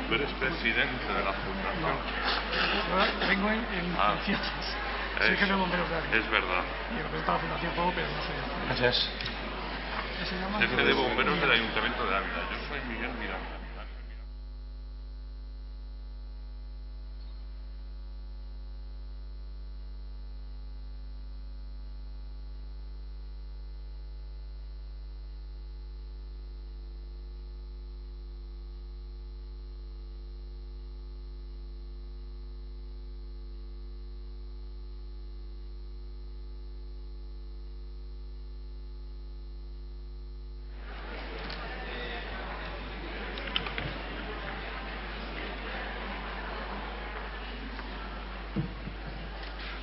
Tú eres presidente de la fundación. No, vengo en funciones. Soy jefe de bomberos de Ávila. Es verdad. Y represento a la Fundación Fuego, pero no soy. Gracias. Jefe de bomberos del Ayuntamiento de Ávila. Yo soy Miguel Miranda.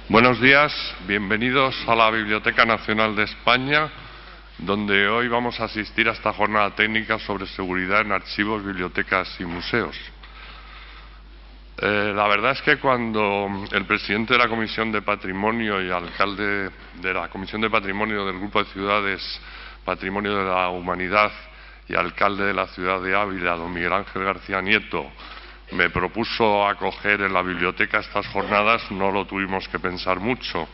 Buenos días, bienvenidos a la Biblioteca Nacional de España, donde hoy vamos a asistir a esta jornada técnica sobre seguridad en archivos, bibliotecas y museos. La verdad es que cuando el presidente de la Comisión de Patrimonio y alcalde de la Comisión de Patrimonio del Grupo de Ciudades Patrimonio de la Humanidad y alcalde de la ciudad de Ávila, don Miguel Ángel García Nieto, me propuso acoger en la biblioteca estas jornadas, no lo tuvimos que pensar mucho.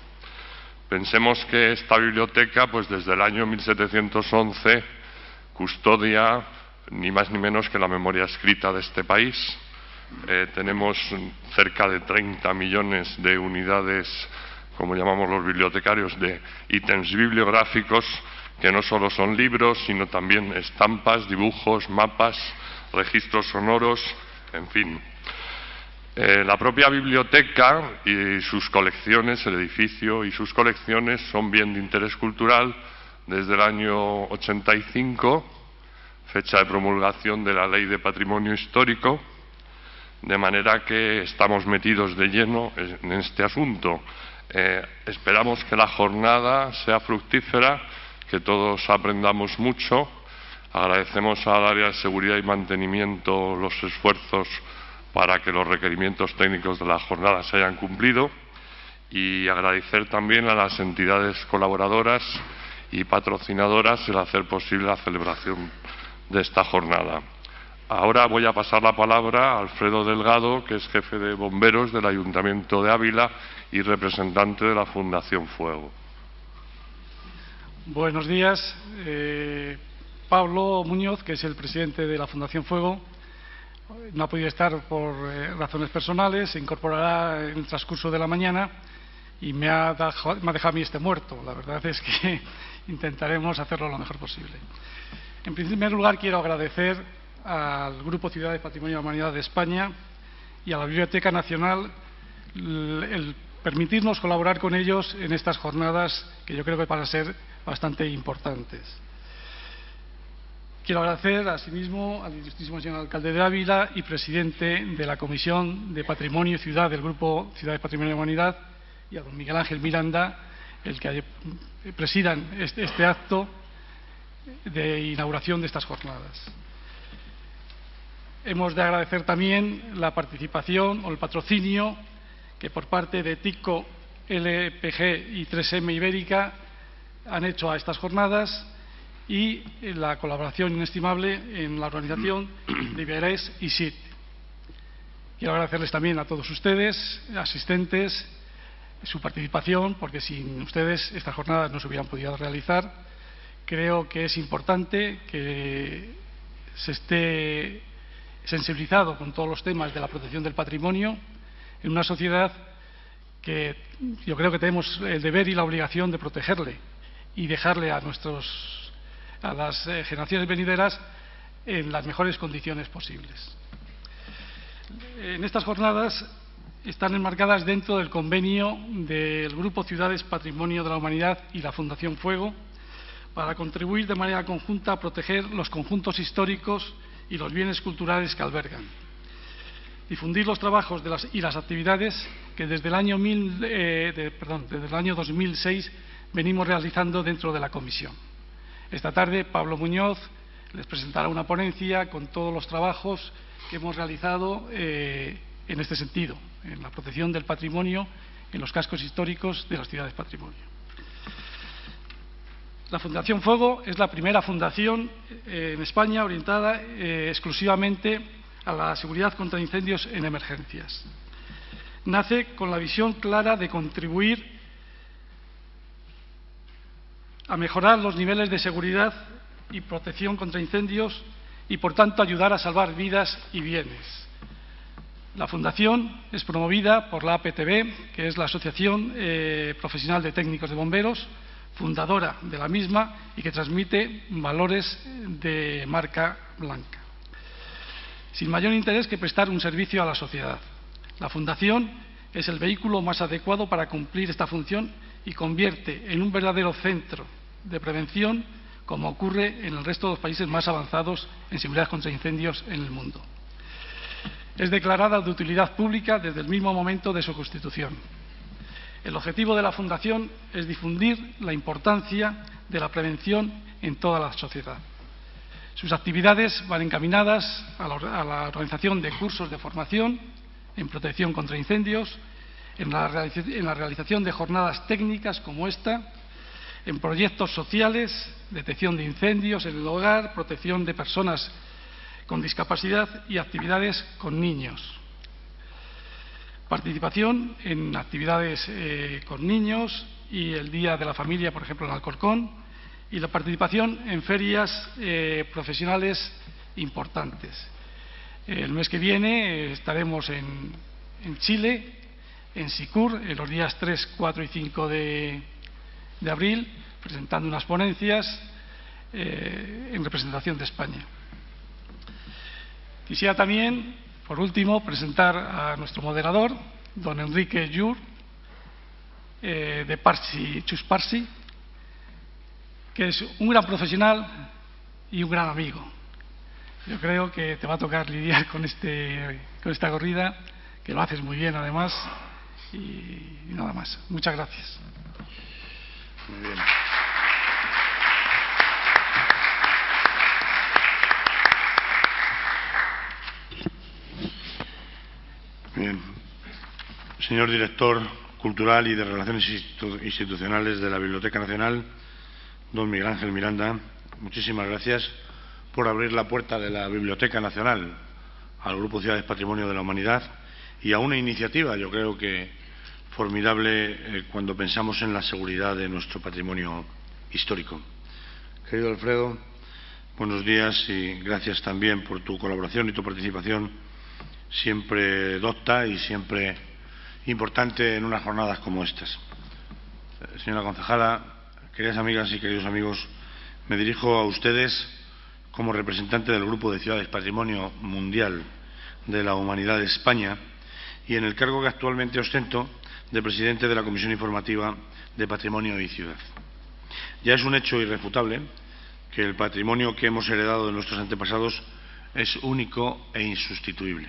Pensemos que esta biblioteca, pues desde el año 1711, custodia ni más ni menos que la memoria escrita de este país. Tenemos cerca de 30 millones de unidades, como llamamos los bibliotecarios, de ítems bibliográficos, que no solo son libros, sino también estampas, dibujos, mapas, registros sonoros, en fin. La propia biblioteca y sus colecciones, el edificio y sus colecciones son bien de interés cultural desde el año 85, fecha de promulgación de la Ley de Patrimonio Histórico, de manera que estamos metidos de lleno en este asunto. Esperamos que la jornada sea fructífera, que todos aprendamos mucho. Agradecemos al área de seguridad y mantenimiento los esfuerzos para que los requerimientos técnicos de la jornada se hayan cumplido y agradecer también a las entidades colaboradoras y patrocinadoras el hacer posible la celebración de esta jornada. Ahora voy a pasar la palabra a Alfredo Delgado, que es jefe de bomberos del Ayuntamiento de Ávila y representante de la Fundación Fuego. Buenos días. Pablo Muñoz, que es el presidente de la Fundación Fuego, no ha podido estar por razones personales, se incorporará en el transcurso de la mañana y me ha dejado a mí este muerto. La verdad es que intentaremos hacerlo lo mejor posible. En primer lugar, quiero agradecer al Grupo Ciudades Patrimonio de la Humanidad de España y a la Biblioteca Nacional el permitirnos colaborar con ellos en estas jornadas que yo creo que van a ser bastante importantes. Quiero agradecer asimismo al ilustrísimo señor alcalde de Ávila y presidente de la Comisión de Patrimonio y Ciudad del Grupo Ciudades Patrimonio de la Humanidad y a don Miguel Ángel Miranda, el que presidan este acto de inauguración de estas jornadas. Hemos de agradecer también la participación o el patrocinio que por parte de TICO, LPG y 3M Ibérica han hecho a estas jornadas y la colaboración inestimable en la organización de Iberes y SIT. Quiero agradecerles también a todos ustedes, asistentes, su participación, porque sin ustedes estas jornadas no se hubieran podido realizar. Creo que es importante que se esté sensibilizado con todos los temas de la protección del patrimonio en una sociedad que yo creo que tenemos el deber y la obligación de protegerle y dejarle a las generaciones venideras en las mejores condiciones posibles. En estas jornadas están enmarcadas dentro del convenio del Grupo Ciudades Patrimonio de la Humanidad y la Fundación Fuego para contribuir de manera conjunta a proteger los conjuntos históricos y los bienes culturales que albergan. Difundir los trabajos y las actividades que desde el año 2006 venimos realizando dentro de la comisión. Esta tarde Pablo Muñoz les presentará una ponencia con todos los trabajos que hemos realizado en este sentido, en la protección del patrimonio en los cascos históricos de las ciudades patrimonio. La Fundación Fuego es la primera fundación en España orientada exclusivamente a la seguridad contra incendios en emergencias. Nace con la visión clara de contribuir a mejorar los niveles de seguridad y protección contra incendios y, por tanto, ayudar a salvar vidas y bienes. La Fundación es promovida por la APTB, que es la Asociación Profesional de Técnicos de Bomberos, fundadora de la misma y que transmite valores de marca blanca, sin mayor interés que prestar un servicio a la sociedad. La Fundación es el vehículo más adecuado para cumplir esta función y convierte en un verdadero centro de prevención, como ocurre en el resto de los países más avanzados en seguridad contra incendios en el mundo. Es declarada de utilidad pública desde el mismo momento de su constitución. El objetivo de la Fundación es difundir la importancia de la prevención en toda la sociedad. Sus actividades van encaminadas a la organización de cursos de formación en protección contra incendios, en la realización de jornadas técnicas como esta, en proyectos sociales, detección de incendios en el hogar, protección de personas con discapacidad y actividades con niños. Participación en actividades con niños y el Día de la Familia, por ejemplo, en Alcorcón, y la participación en ferias profesionales importantes. El mes que viene estaremos en Chile, en Sicur, en los días 3, 4 y 5 de abril, presentando unas ponencias en representación de España. Quisiera también, por último, presentar a nuestro moderador, don Enrique Llur, de Chus Parsi, que es un gran profesional y un gran amigo. Yo creo que te va a tocar lidiar con esta corrida, que lo haces muy bien además, y nada más. Muchas gracias. Muy bien. Bien. Señor director cultural y de Relaciones Institucionales de la Biblioteca Nacional, don Miguel Ángel Miranda, muchísimas gracias por abrir la puerta de la Biblioteca Nacional al Grupo Ciudades Patrimonio de la Humanidad y a una iniciativa, yo creo que formidable cuando pensamos en la seguridad de nuestro patrimonio histórico. Querido Alfredo, buenos días y gracias también por tu colaboración y tu participación siempre docta y siempre importante en unas jornadas como estas. Señora concejala, queridas amigas y queridos amigos, me dirijo a ustedes como representante del Grupo de Ciudades Patrimonio Mundial de la Humanidad de España y en el cargo que actualmente ostento de presidente de la Comisión Informativa de Patrimonio y Ciudad. Ya es un hecho irrefutable que el patrimonio que hemos heredado de nuestros antepasados es único e insustituible.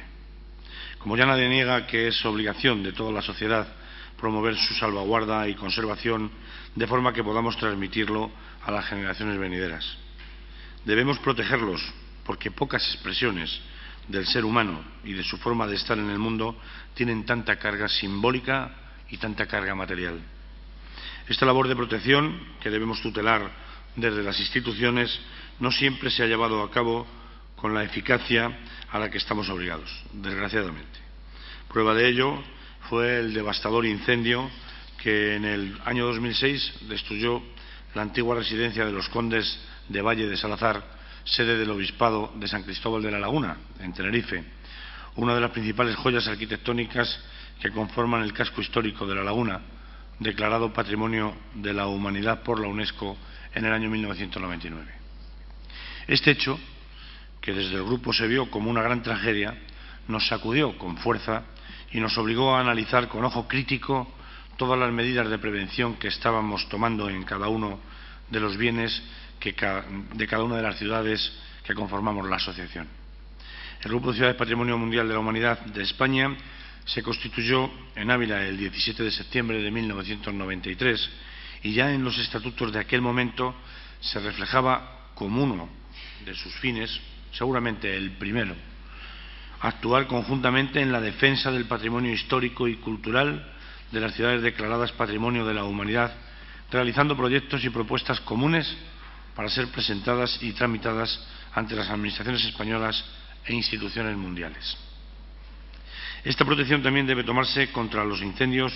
Como ya nadie niega que es obligación de toda la sociedad promover su salvaguarda y conservación de forma que podamos transmitirlo a las generaciones venideras. Debemos protegerlos porque pocas expresiones del ser humano y de su forma de estar en el mundo tienen tanta carga simbólica y tanta carga material. Esta labor de protección que debemos tutelar desde las instituciones no siempre se ha llevado a cabo con la eficacia a la que estamos obligados, desgraciadamente. Prueba de ello fue el devastador incendio que en el año 2006 destruyó la antigua residencia de los condes de Valle de Salazar, sede del Obispado de San Cristóbal de la Laguna, en Tenerife, una de las principales joyas arquitectónicas que conforman el casco histórico de La Laguna, declarado Patrimonio de la Humanidad por la UNESCO en el año 1999. Este hecho, que desde el grupo se vio como una gran tragedia, nos sacudió con fuerza y nos obligó a analizar con ojo crítico todas las medidas de prevención que estábamos tomando en cada uno de los bienes de cada una de las ciudades que conformamos la asociación. El Grupo de Ciudades Patrimonio Mundial de la Humanidad de España se constituyó en Ávila el 17 de septiembre de 1993 y ya en los estatutos de aquel momento se reflejaba como uno de sus fines, seguramente el primero, actuar conjuntamente en la defensa del patrimonio histórico y cultural de las ciudades declaradas Patrimonio de la Humanidad, realizando proyectos y propuestas comunes para ser presentadas y tramitadas ante las administraciones españolas e instituciones mundiales. Esta protección también debe tomarse contra los incendios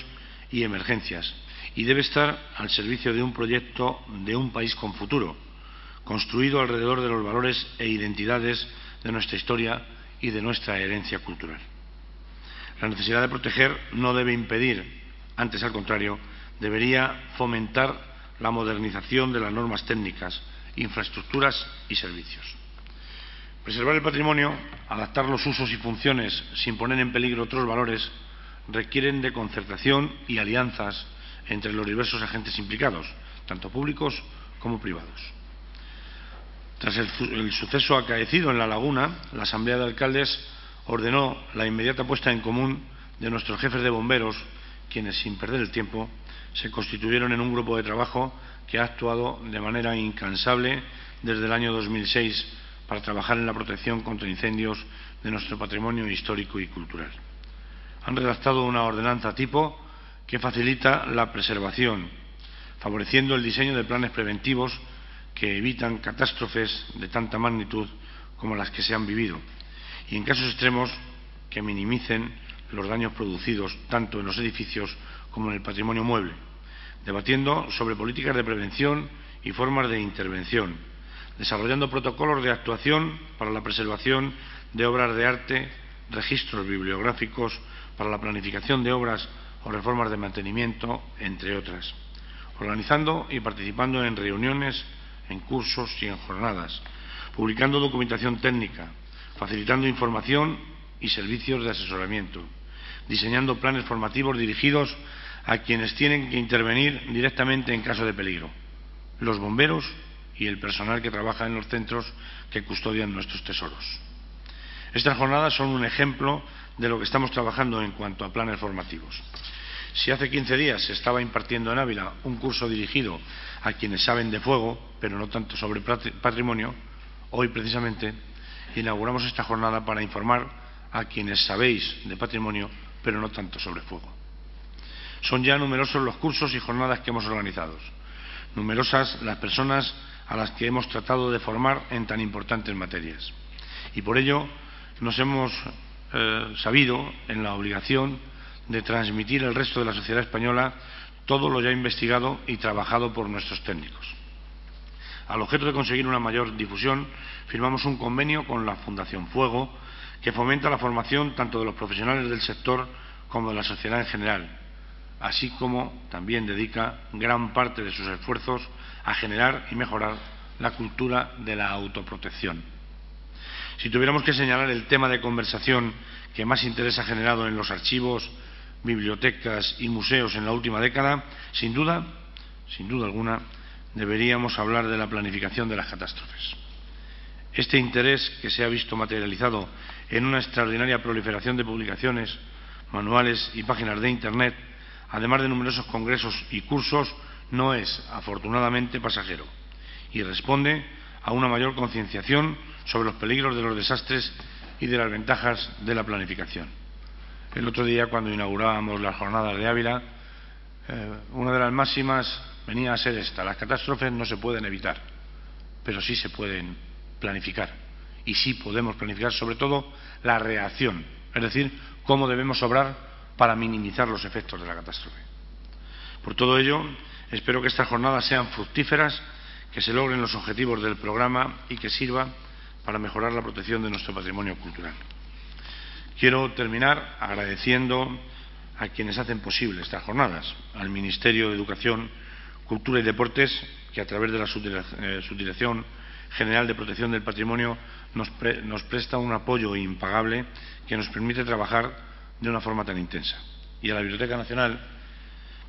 y emergencias y debe estar al servicio de un proyecto de un país con futuro, construido alrededor de los valores e identidades de nuestra historia y de nuestra herencia cultural. La necesidad de proteger no debe impedir, antes al contrario, debería fomentar la modernización de las normas técnicas, infraestructuras y servicios. Preservar el patrimonio, adaptar los usos y funciones sin poner en peligro otros valores, requieren de concertación y alianzas entre los diversos agentes implicados, tanto públicos como privados. Tras el suceso acaecido en La Laguna, la Asamblea de Alcaldes ordenó la inmediata puesta en común de nuestros jefes de bomberos, quienes, sin perder el tiempo, se constituyeron en un grupo de trabajo que ha actuado de manera incansable desde el año 2006 para trabajar en la protección contra incendios de nuestro patrimonio histórico y cultural. Han redactado una ordenanza tipo que facilita la preservación, favoreciendo el diseño de planes preventivos que evitan catástrofes de tanta magnitud como las que se han vivido y, en casos extremos, que minimicen los daños producidos tanto en los edificios como en el patrimonio mueble, debatiendo sobre políticas de prevención y formas de intervención, desarrollando protocolos de actuación para la preservación de obras de arte, registros bibliográficos para la planificación de obras o reformas de mantenimiento, entre otras, organizando y participando en reuniones, en cursos y en jornadas, publicando documentación técnica, facilitando información y servicios de asesoramiento, diseñando planes formativos dirigidos a quienes tienen que intervenir directamente en caso de peligro, los bomberos y el personal que trabaja en los centros que custodian nuestros tesoros. Estas jornadas son un ejemplo de lo que estamos trabajando en cuanto a planes formativos. Si hace 15 días se estaba impartiendo en Ávila un curso dirigido a quienes saben de fuego, pero no tanto sobre patrimonio, hoy precisamente inauguramos esta jornada para informar a quienes sabéis de patrimonio, pero no tanto sobre fuego. Son ya numerosos los cursos y jornadas que hemos organizado, numerosas las personas a las que hemos tratado de formar en tan importantes materias. Y por ello nos hemos sabido en la obligación de transmitir al resto de la sociedad española todo lo ya investigado y trabajado por nuestros técnicos. Al objeto de conseguir una mayor difusión, firmamos un convenio con la Fundación Fuego que fomenta la formación tanto de los profesionales del sector como de la sociedad en general, así como también dedica gran parte de sus esfuerzos a generar y mejorar la cultura de la autoprotección. Si tuviéramos que señalar el tema de conversación que más interés ha generado en los archivos, bibliotecas y museos en la última década, sin duda alguna, deberíamos hablar de la planificación de las catástrofes. Este interés, que se ha visto materializado en una extraordinaria proliferación de publicaciones, manuales y páginas de Internet, además de numerosos congresos y cursos, no es, afortunadamente, pasajero y responde a una mayor concienciación sobre los peligros de los desastres y de las ventajas de la planificación. El otro día, cuando inaugurábamos las jornadas de Ávila, una de las máximas venía a ser esta: las catástrofes no se pueden evitar, pero sí se pueden planificar, y sí podemos planificar sobre todo la reacción, es decir, cómo debemos obrar para minimizar los efectos de la catástrofe. Por todo ello, espero que estas jornadas sean fructíferas, que se logren los objetivos del programa y que sirva para mejorar la protección de nuestro patrimonio cultural. Quiero terminar agradeciendo a quienes hacen posible estas jornadas, al Ministerio de Educación, Cultura y Deportes, que a través de la Subdirección General de Protección del Patrimonio nos presta un apoyo impagable que nos permite trabajar de una forma tan intensa, y a la Biblioteca Nacional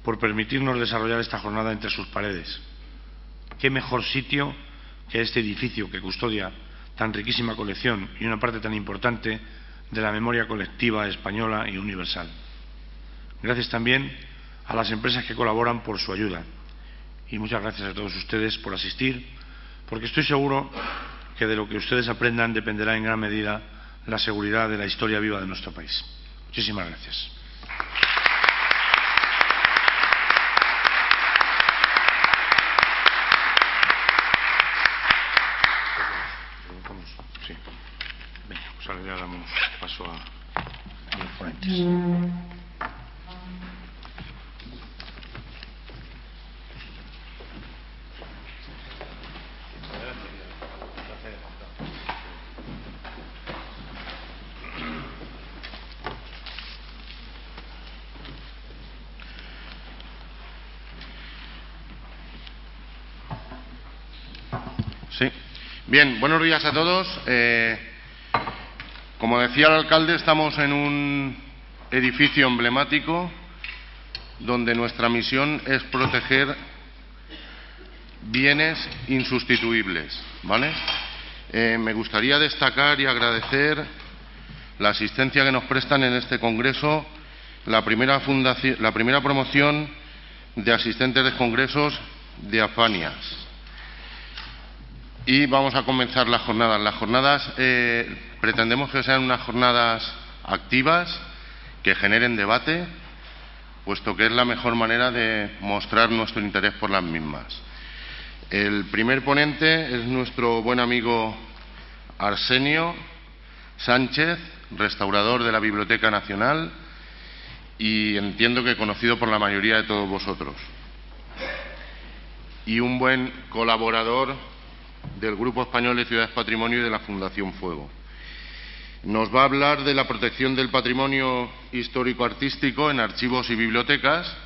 por permitirnos desarrollar esta jornada entre sus paredes. ¿Qué mejor sitio que este edificio que custodia tan riquísima colección y una parte tan importante de la memoria colectiva española y universal? Gracias también a las empresas que colaboran por su ayuda, y muchas gracias a todos ustedes por asistir, porque estoy seguro que de lo que ustedes aprendan dependerá en gran medida la seguridad de la historia viva de nuestro país. Muchísimas gracias. Sí. Venga, pues ya damos paso a los ponentes. Sí. Bien, buenos días a todos. Como decía el alcalde, estamos en un edificio emblemático donde nuestra misión es proteger bienes insustituibles, ¿vale? Me gustaría destacar y agradecer la asistencia que nos prestan en este congreso la primera promoción de asistentes de congresos de Afanias. Y vamos a comenzar las jornadas. Las jornadas pretendemos que sean unas jornadas activas, que generen debate, puesto que es la mejor manera de mostrar nuestro interés por las mismas. El primer ponente es nuestro buen amigo Arsenio Sánchez, restaurador de la Biblioteca Nacional y entiendo que conocido por la mayoría de todos vosotros. Y un buen colaborador del Grupo Español de Ciudades Patrimonio y de la Fundación Fuego. Nos va a hablar de la protección del patrimonio histórico-artístico en archivos y bibliotecas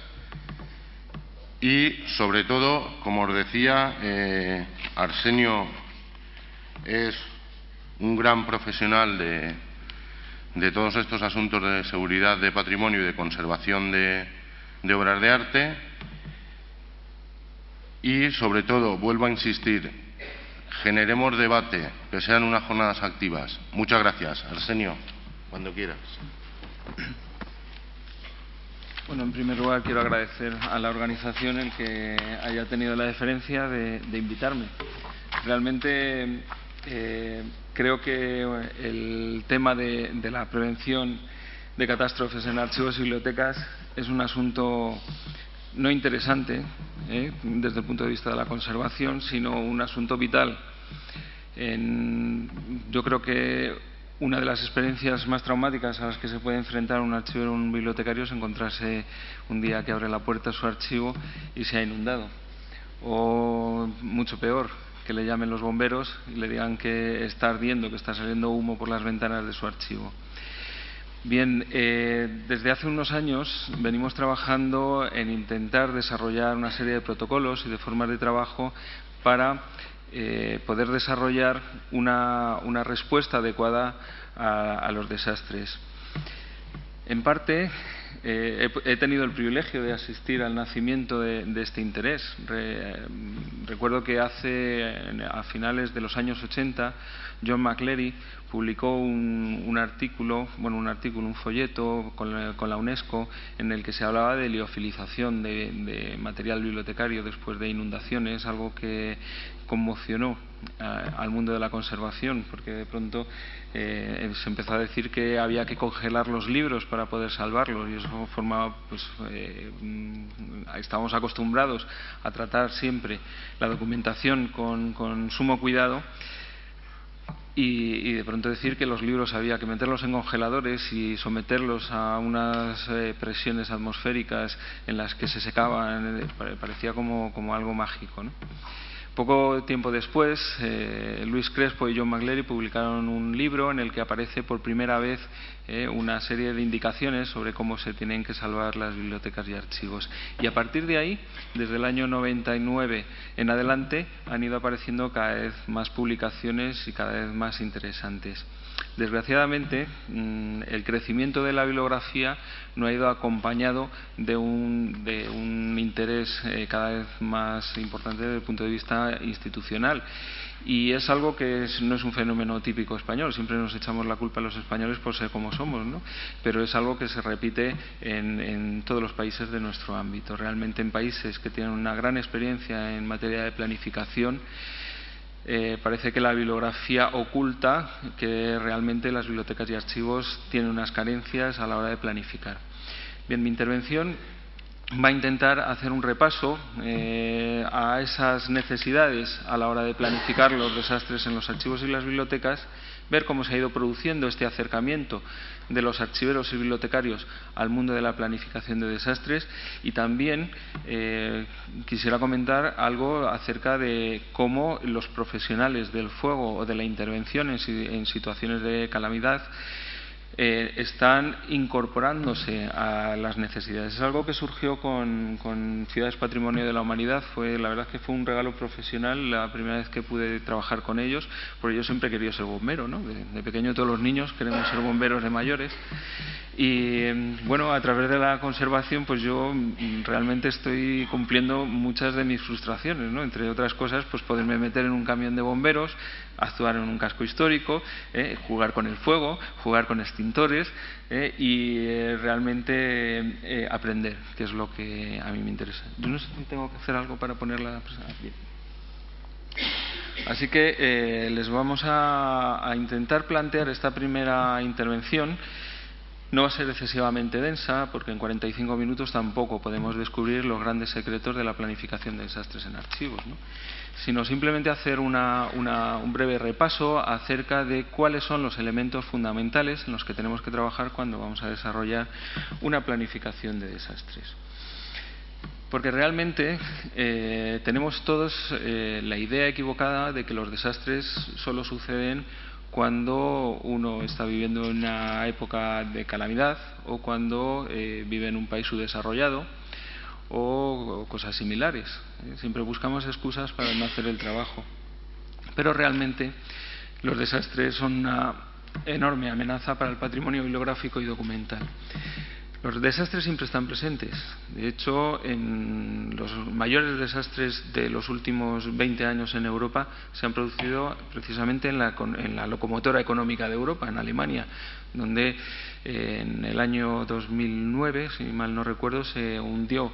y, sobre todo, como os decía, Arsenio es un gran profesional de todos estos asuntos de seguridad de patrimonio y de conservación de obras de arte y, sobre todo, vuelvo a insistir, generemos debate, que sean unas jornadas activas. Muchas gracias. Arsenio, cuando quieras. Bueno, en primer lugar quiero agradecer a la organización el que haya tenido la deferencia de invitarme. Realmente creo que el tema de la prevención de catástrofes en archivos y bibliotecas es un asunto no interesante desde el punto de vista de la conservación, sino un asunto vital. Yo creo que una de las experiencias más traumáticas a las que se puede enfrentar un archivero o un bibliotecario es encontrarse un día que abre la puerta a su archivo y se ha inundado. O, mucho peor, que le llamen los bomberos y le digan que está ardiendo, que está saliendo humo por las ventanas de su archivo. Bien, desde hace unos años venimos trabajando en intentar desarrollar una serie de protocolos y de formas de trabajo para poder desarrollar una respuesta adecuada a los desastres. En parte, he tenido el privilegio de asistir al nacimiento de este interés. Recuerdo que a finales de los años 80, John McCleary publicó un folleto con la UNESCO en el que se hablaba de liofilización de material bibliotecario después de inundaciones, algo que conmocionó al mundo de la conservación, porque de pronto se empezó a decir que había que congelar los libros para poder salvarlos, y eso formaba, estábamos acostumbrados a tratar siempre la documentación con sumo cuidado, y de pronto decir que los libros había que meterlos en congeladores y someterlos a unas presiones atmosféricas en las que se secaban, parecía como algo mágico, ¿no? Poco tiempo después, Luis Crespo y John McCleary publicaron un libro en el que aparece por primera vez una serie de indicaciones sobre cómo se tienen que salvar las bibliotecas y archivos. Y a partir de ahí, desde el año 99 en adelante, han ido apareciendo cada vez más publicaciones y cada vez más interesantes. Desgraciadamente, el crecimiento de la bibliografía no ha ido acompañado de un interés cada vez más importante desde el punto de vista institucional. Y es algo que no es un fenómeno típico español. Siempre nos echamos la culpa a los españoles por ser como somos, ¿no? Pero es algo que se repite en todos los países de nuestro ámbito. Realmente en países que tienen una gran experiencia en materia de planificación, parece que la bibliografía oculta que realmente las bibliotecas y archivos tienen unas carencias a la hora de planificar. Bien, mi intervención va a intentar hacer un repaso a esas necesidades a la hora de planificar los desastres en los archivos y las bibliotecas, ver cómo se ha ido produciendo este acercamiento de los archiveros y bibliotecarios al mundo de la planificación de desastres, y también quisiera comentar algo acerca de cómo los profesionales del fuego o de la intervención en situaciones de calamidad están incorporándose a las necesidades. Es algo que surgió con Ciudades Patrimonio de la Humanidad. La verdad es que fue un regalo profesional la primera vez que pude trabajar con ellos, porque yo siempre he querido ser bombero, ¿no? De pequeño todos los niños queremos ser bomberos de mayores. Y bueno, a través de la conservación, pues yo realmente estoy cumpliendo muchas de mis frustraciones, ¿no? Entre otras cosas, pues poderme meter en un camión de bomberos, actuar en un casco histórico, jugar con el fuego, jugar con extintores y realmente aprender, que es lo que a mí me interesa. Yo no sé si tengo que hacer algo para poner la presentación. Así que les vamos a intentar plantear esta primera intervención. No va a ser excesivamente densa, porque en 45 minutos tampoco podemos descubrir los grandes secretos de la planificación de desastres en archivos, ¿no? Sino simplemente hacer un breve repaso acerca de cuáles son los elementos fundamentales en los que tenemos que trabajar cuando vamos a desarrollar una planificación de desastres. Porque realmente tenemos todos la idea equivocada de que los desastres solo suceden cuando uno está viviendo en una época de calamidad o cuando vive en un país subdesarrollado o cosas similares. Siempre buscamos excusas para no hacer el trabajo. Pero realmente los desastres son una enorme amenaza para el patrimonio bibliográfico y documental. Los desastres siempre están presentes. De hecho, en los mayores desastres de los últimos 20 años en Europa se han producido precisamente en la locomotora económica de Europa, en Alemania, donde en el año 2009, si mal no recuerdo, se hundió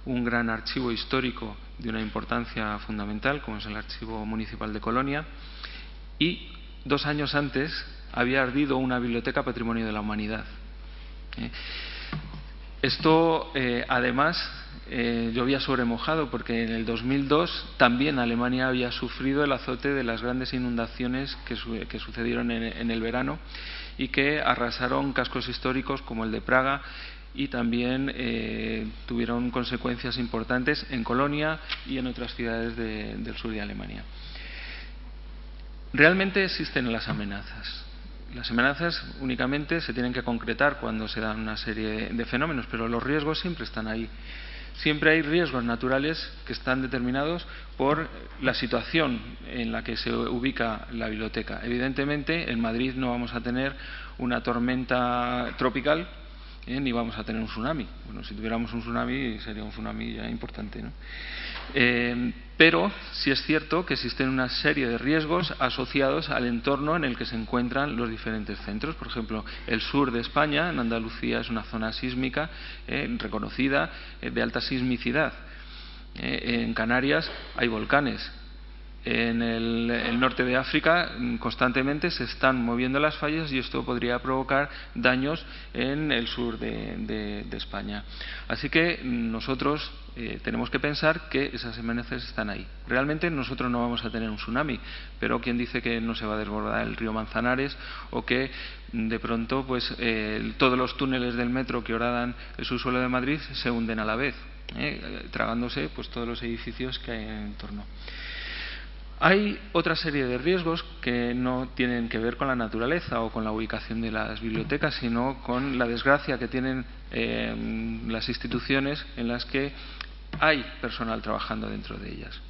un gran archivo histórico de una importancia fundamental, como es el Archivo Municipal de Colonia, y 2 años antes había ardido una biblioteca Patrimonio de la Humanidad. Esto, además, llovía sobre mojado, porque en el 2002 también Alemania había sufrido el azote de las grandes inundaciones que sucedieron en el verano y que arrasaron cascos históricos como el de Praga, y también tuvieron consecuencias importantes en Colonia y en otras ciudades del sur de Alemania. Realmente existen las amenazas. Las amenazas únicamente se tienen que concretar cuando se dan una serie de fenómenos, pero los riesgos siempre están ahí. Siempre hay riesgos naturales que están determinados por la situación en la que se ubica la biblioteca. Evidentemente, en Madrid no vamos a tener una tormenta tropical, ni vamos a tener un tsunami. Bueno, si tuviéramos un tsunami sería un tsunami ya importante, ¿no? Pero sí es cierto que existen una serie de riesgos asociados al entorno en el que se encuentran los diferentes centros. Por ejemplo, el sur de España, en Andalucía, es una zona sísmica reconocida de alta sismicidad. En Canarias hay volcanes. En el norte de África constantemente se están moviendo las fallas y esto podría provocar daños en el sur de España. Así que nosotros tenemos que pensar que esas amenazas están ahí. Realmente nosotros no vamos a tener un tsunami, pero ¿quién dice que no se va a desbordar el río Manzanares o que de pronto pues todos los túneles del metro que horadan el subsuelo de Madrid se hunden a la vez, tragándose pues todos los edificios que hay en el entorno? Hay otra serie de riesgos que no tienen que ver con la naturaleza o con la ubicación de las bibliotecas, sino con la desgracia que tienen las instituciones en las que hay personal trabajando dentro de ellas.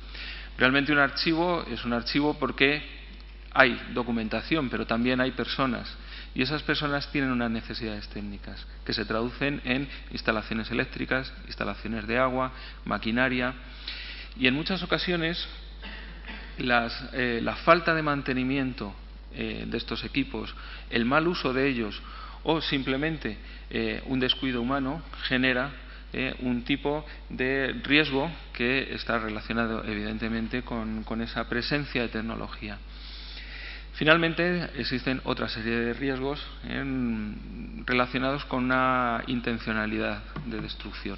Realmente un archivo es un archivo porque hay documentación, pero también hay personas. Y esas personas tienen unas necesidades técnicas que se traducen en instalaciones eléctricas, instalaciones de agua, maquinaria. Y en muchas ocasiones la falta de mantenimiento de estos equipos, el mal uso de ellos o simplemente un descuido humano genera un tipo de riesgo que está relacionado evidentemente con esa presencia de tecnología. Finalmente, existen otra serie de riesgos relacionados con una intencionalidad de destrucción.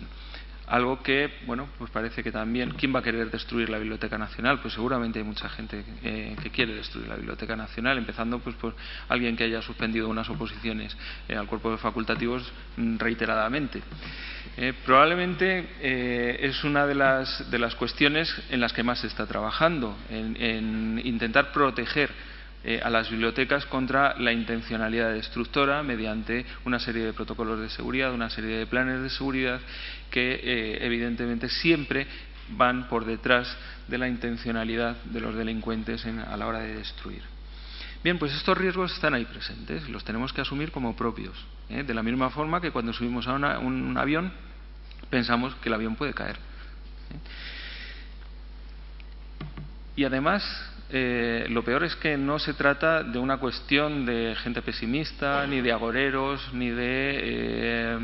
Algo que, bueno, pues parece que también, ¿quién va a querer destruir la Biblioteca Nacional? Pues seguramente hay mucha gente que quiere destruir la Biblioteca Nacional, empezando pues por alguien que haya suspendido unas oposiciones al cuerpo de facultativos reiteradamente. Probablemente es una de las cuestiones en las que más se está trabajando, en intentar proteger a las bibliotecas contra la intencionalidad destructora mediante una serie de protocolos de seguridad, una serie de planes de seguridad que evidentemente siempre van por detrás de la intencionalidad de los delincuentes a la hora de destruir. Bien, pues estos riesgos están ahí presentes y los tenemos que asumir como propios, de la misma forma que cuando subimos a un avión pensamos que el avión puede caer. Y además, lo peor es que no se trata de una cuestión de gente pesimista, ni de agoreros, ni de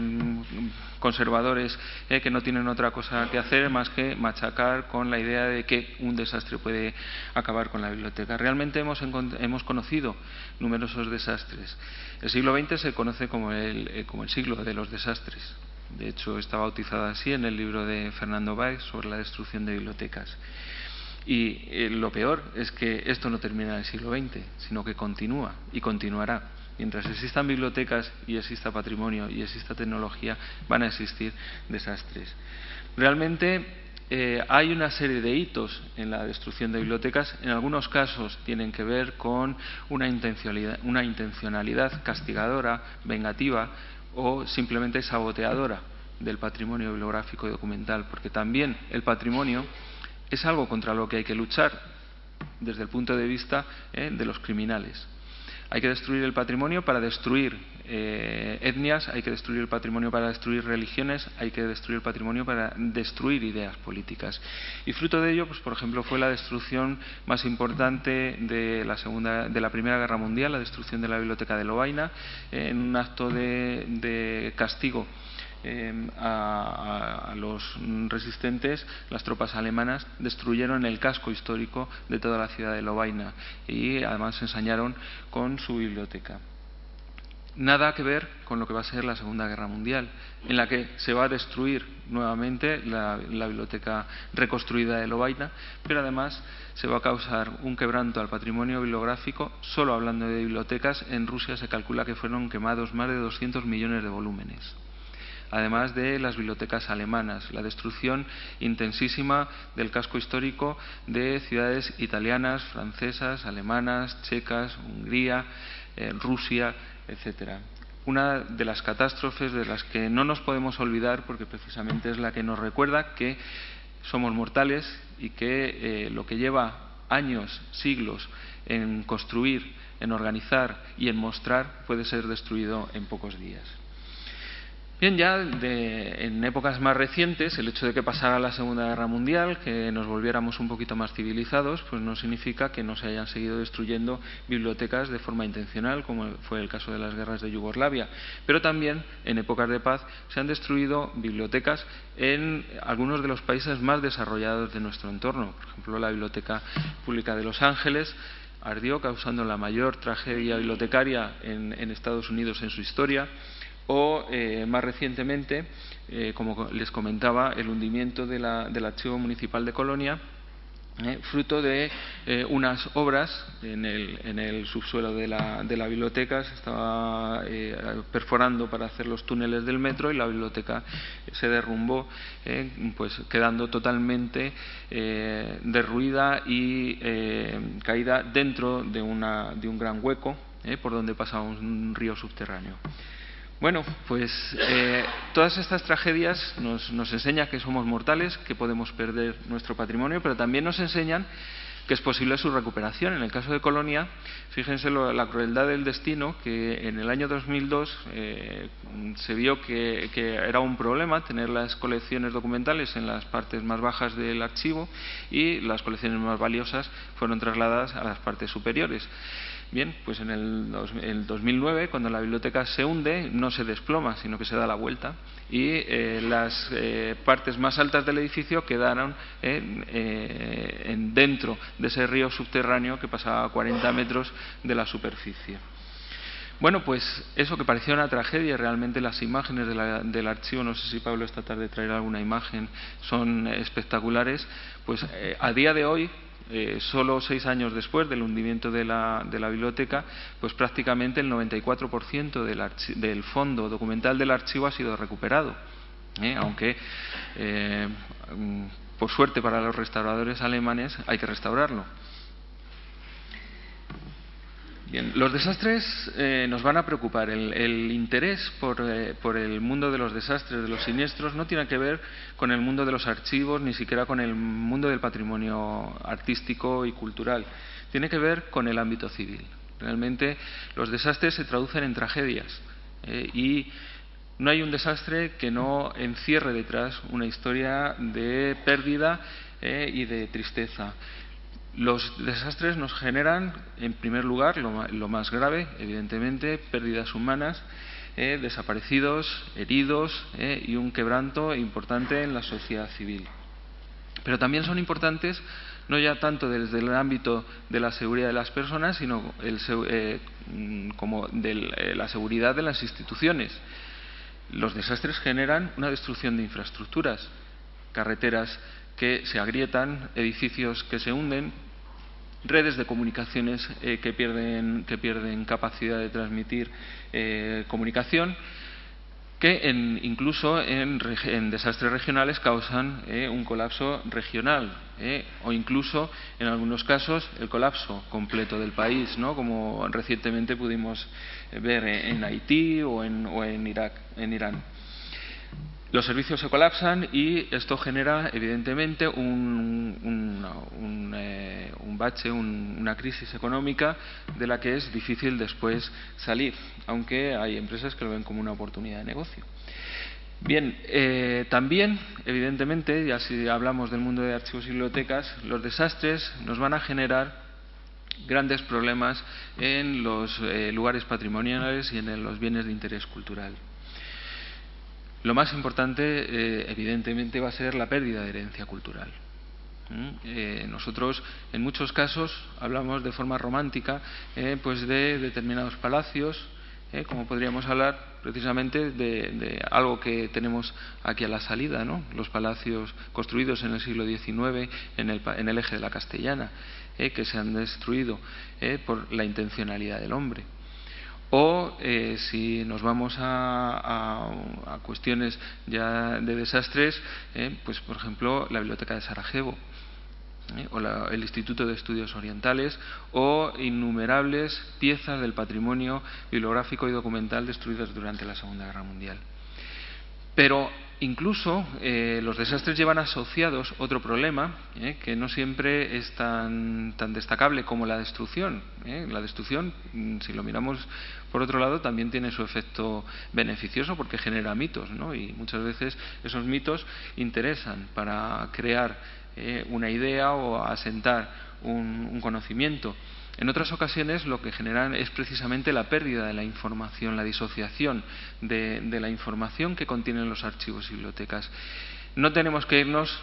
conservadores que no tienen otra cosa que hacer más que machacar con la idea de que un desastre puede acabar con la biblioteca. Realmente hemos conocido numerosos desastres. El siglo XX se conoce como el siglo de los desastres. De hecho, está bautizada así en el libro de Fernando Báez sobre la destrucción de bibliotecas. Y lo peor es que esto no termina en el siglo XX, sino que continúa y continuará. Mientras existan bibliotecas y exista patrimonio y exista tecnología, van a existir desastres. Realmente hay una serie de hitos en la destrucción de bibliotecas. En algunos casos tienen que ver con una intencionalidad castigadora, vengativa o simplemente saboteadora del patrimonio bibliográfico y documental, porque también el patrimonio es algo contra lo que hay que luchar desde el punto de vista de los criminales. Hay que destruir el patrimonio para destruir etnias, hay que destruir el patrimonio para destruir religiones, hay que destruir el patrimonio para destruir ideas políticas. Y fruto de ello, pues por ejemplo, fue la destrucción más importante de la Primera Guerra Mundial, la destrucción de la Biblioteca de Lovaina, en un acto de castigo a los resistentes. Las tropas alemanas destruyeron el casco histórico de toda la ciudad de Lovaina y además se ensañaron con su biblioteca. Nada que ver con lo que va a ser la Segunda Guerra Mundial, en la que se va a destruir nuevamente la biblioteca reconstruida de Lovaina, pero además se va a causar un quebranto al patrimonio bibliográfico. Solo hablando de bibliotecas, en Rusia se calcula que fueron quemados más de 200 millones de volúmenes. Además de las bibliotecas alemanas, la destrucción intensísima del casco histórico de ciudades italianas, francesas, alemanas, checas, Hungría, Rusia, etcétera. Una de las catástrofes de las que no nos podemos olvidar, porque precisamente es la que nos recuerda que somos mortales y que lo que lleva años, siglos en construir, en organizar y en mostrar puede ser destruido en pocos días. Bien, ya en épocas más recientes, el hecho de que pasara la Segunda Guerra Mundial, que nos volviéramos un poquito más civilizados, pues no significa que no se hayan seguido destruyendo bibliotecas de forma intencional, como fue el caso de las guerras de Yugoslavia. Pero también, en épocas de paz, se han destruido bibliotecas en algunos de los países más desarrollados de nuestro entorno. Por ejemplo, la Biblioteca Pública de Los Ángeles ardió, causando la mayor tragedia bibliotecaria en Estados Unidos en su historia. O más recientemente, como les comentaba, el hundimiento del Archivo Municipal de Colonia, fruto de unas obras en el subsuelo de la biblioteca. Se estaba perforando para hacer los túneles del metro y la biblioteca se derrumbó, pues quedando totalmente derruida y caída dentro de un gran hueco por donde pasaba un río subterráneo. Bueno, pues todas estas tragedias nos enseñan que somos mortales, que podemos perder nuestro patrimonio, pero también nos enseñan que es posible su recuperación. En el caso de Colonia, fíjense la crueldad del destino, que en el año 2002 se vio que era un problema tener las colecciones documentales en las partes más bajas del archivo y las colecciones más valiosas fueron trasladadas a las partes superiores. Bien, pues en el 2009, cuando la biblioteca se hunde, no se desploma, sino que se da la vuelta y las partes más altas del edificio quedaron dentro de ese río subterráneo que pasaba a 40 metros de la superficie. Bueno, pues eso que parecía una tragedia, realmente las imágenes del archivo, no sé si Pablo esta tarde traerá alguna imagen, son espectaculares. Pues a día de hoy, solo 6 años después del hundimiento de la biblioteca, pues prácticamente el 94% del fondo documental del archivo ha sido recuperado, aunque por suerte para los restauradores alemanes hay que restaurarlo. Bien, los desastres nos van a preocupar. El interés por el mundo de los desastres, de los siniestros, no tiene que ver con el mundo de los archivos, ni siquiera con el mundo del patrimonio artístico y cultural. Tiene que ver con el ámbito civil. Realmente los desastres se traducen en tragedias y no hay un desastre que no encierre detrás una historia de pérdida y de tristeza. Los desastres nos generan, en primer lugar, lo más grave, evidentemente, pérdidas humanas, desaparecidos, heridos y un quebranto importante en la sociedad civil. Pero también son importantes, no ya tanto desde el ámbito de la seguridad de las personas, sino como de la seguridad de las instituciones. Los desastres generan una destrucción de infraestructuras, carreteras que se agrietan, edificios que se hunden, redes de comunicaciones que pierden capacidad de transmitir comunicación, que incluso en desastres regionales causan un colapso regional o incluso en algunos casos el colapso completo del país, ¿no? Como recientemente pudimos ver en Haití o en Irak, en Irán. Los servicios se colapsan y esto genera evidentemente un bache, una crisis económica de la que es difícil después salir, aunque hay empresas que lo ven como una oportunidad de negocio. Bien, también evidentemente, ya si hablamos del mundo de archivos y bibliotecas, los desastres nos van a generar grandes problemas en los lugares patrimoniales y en los bienes de interés cultural. Lo más importante, evidentemente, va a ser la pérdida de herencia cultural. Nosotros, en muchos casos, hablamos de forma romántica pues de determinados palacios, como podríamos hablar precisamente de algo que tenemos aquí a la salida, ¿no? Los palacios construidos en el siglo XIX en el eje de la Castellana, que se han destruido por la intencionalidad del hombre. O si nos vamos a cuestiones ya de desastres, pues por ejemplo la Biblioteca de Sarajevo, o el Instituto de Estudios Orientales, o innumerables piezas del patrimonio bibliográfico y documental destruidas durante la Segunda Guerra Mundial. Pero incluso los desastres llevan asociados otro problema que no siempre es tan destacable como la destrucción. La destrucción, si lo miramos por otro lado, también tiene su efecto beneficioso porque genera mitos, ¿no? Y muchas veces esos mitos interesan para crear una idea o asentar un conocimiento. En otras ocasiones lo que generan es precisamente la pérdida de la información, la disociación de la información que contienen los archivos y bibliotecas. No tenemos que irnos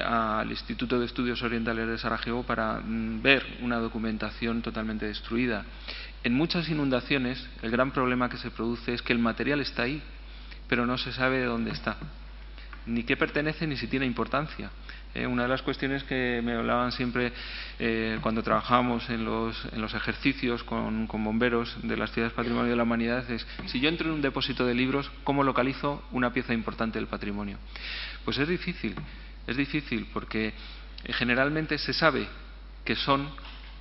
al Instituto de Estudios Orientales de Sarajevo para ver una documentación totalmente destruida. En muchas inundaciones el gran problema que se produce es que el material está ahí, pero no se sabe de dónde está, ni qué pertenece ni si tiene importancia. Una de las cuestiones que me hablaban siempre cuando trabajábamos en los ejercicios con bomberos de las ciudades patrimonio de la humanidad es: si yo entro en un depósito de libros, ¿cómo localizo una pieza importante del patrimonio? Pues es difícil porque generalmente se sabe que son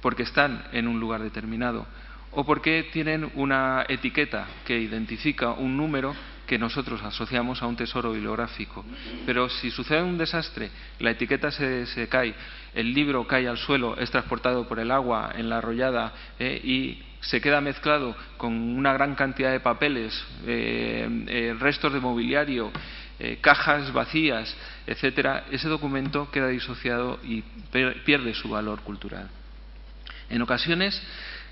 porque están en un lugar determinado o porque tienen una etiqueta que identifica un número que nosotros asociamos a un tesoro bibliográfico. Pero si sucede un desastre, la etiqueta se cae, el libro cae al suelo, es transportado por el agua en la arrollada y se queda mezclado con una gran cantidad de papeles, restos de mobiliario, cajas vacías, etcétera, ese documento queda disociado y pierde su valor cultural. En ocasiones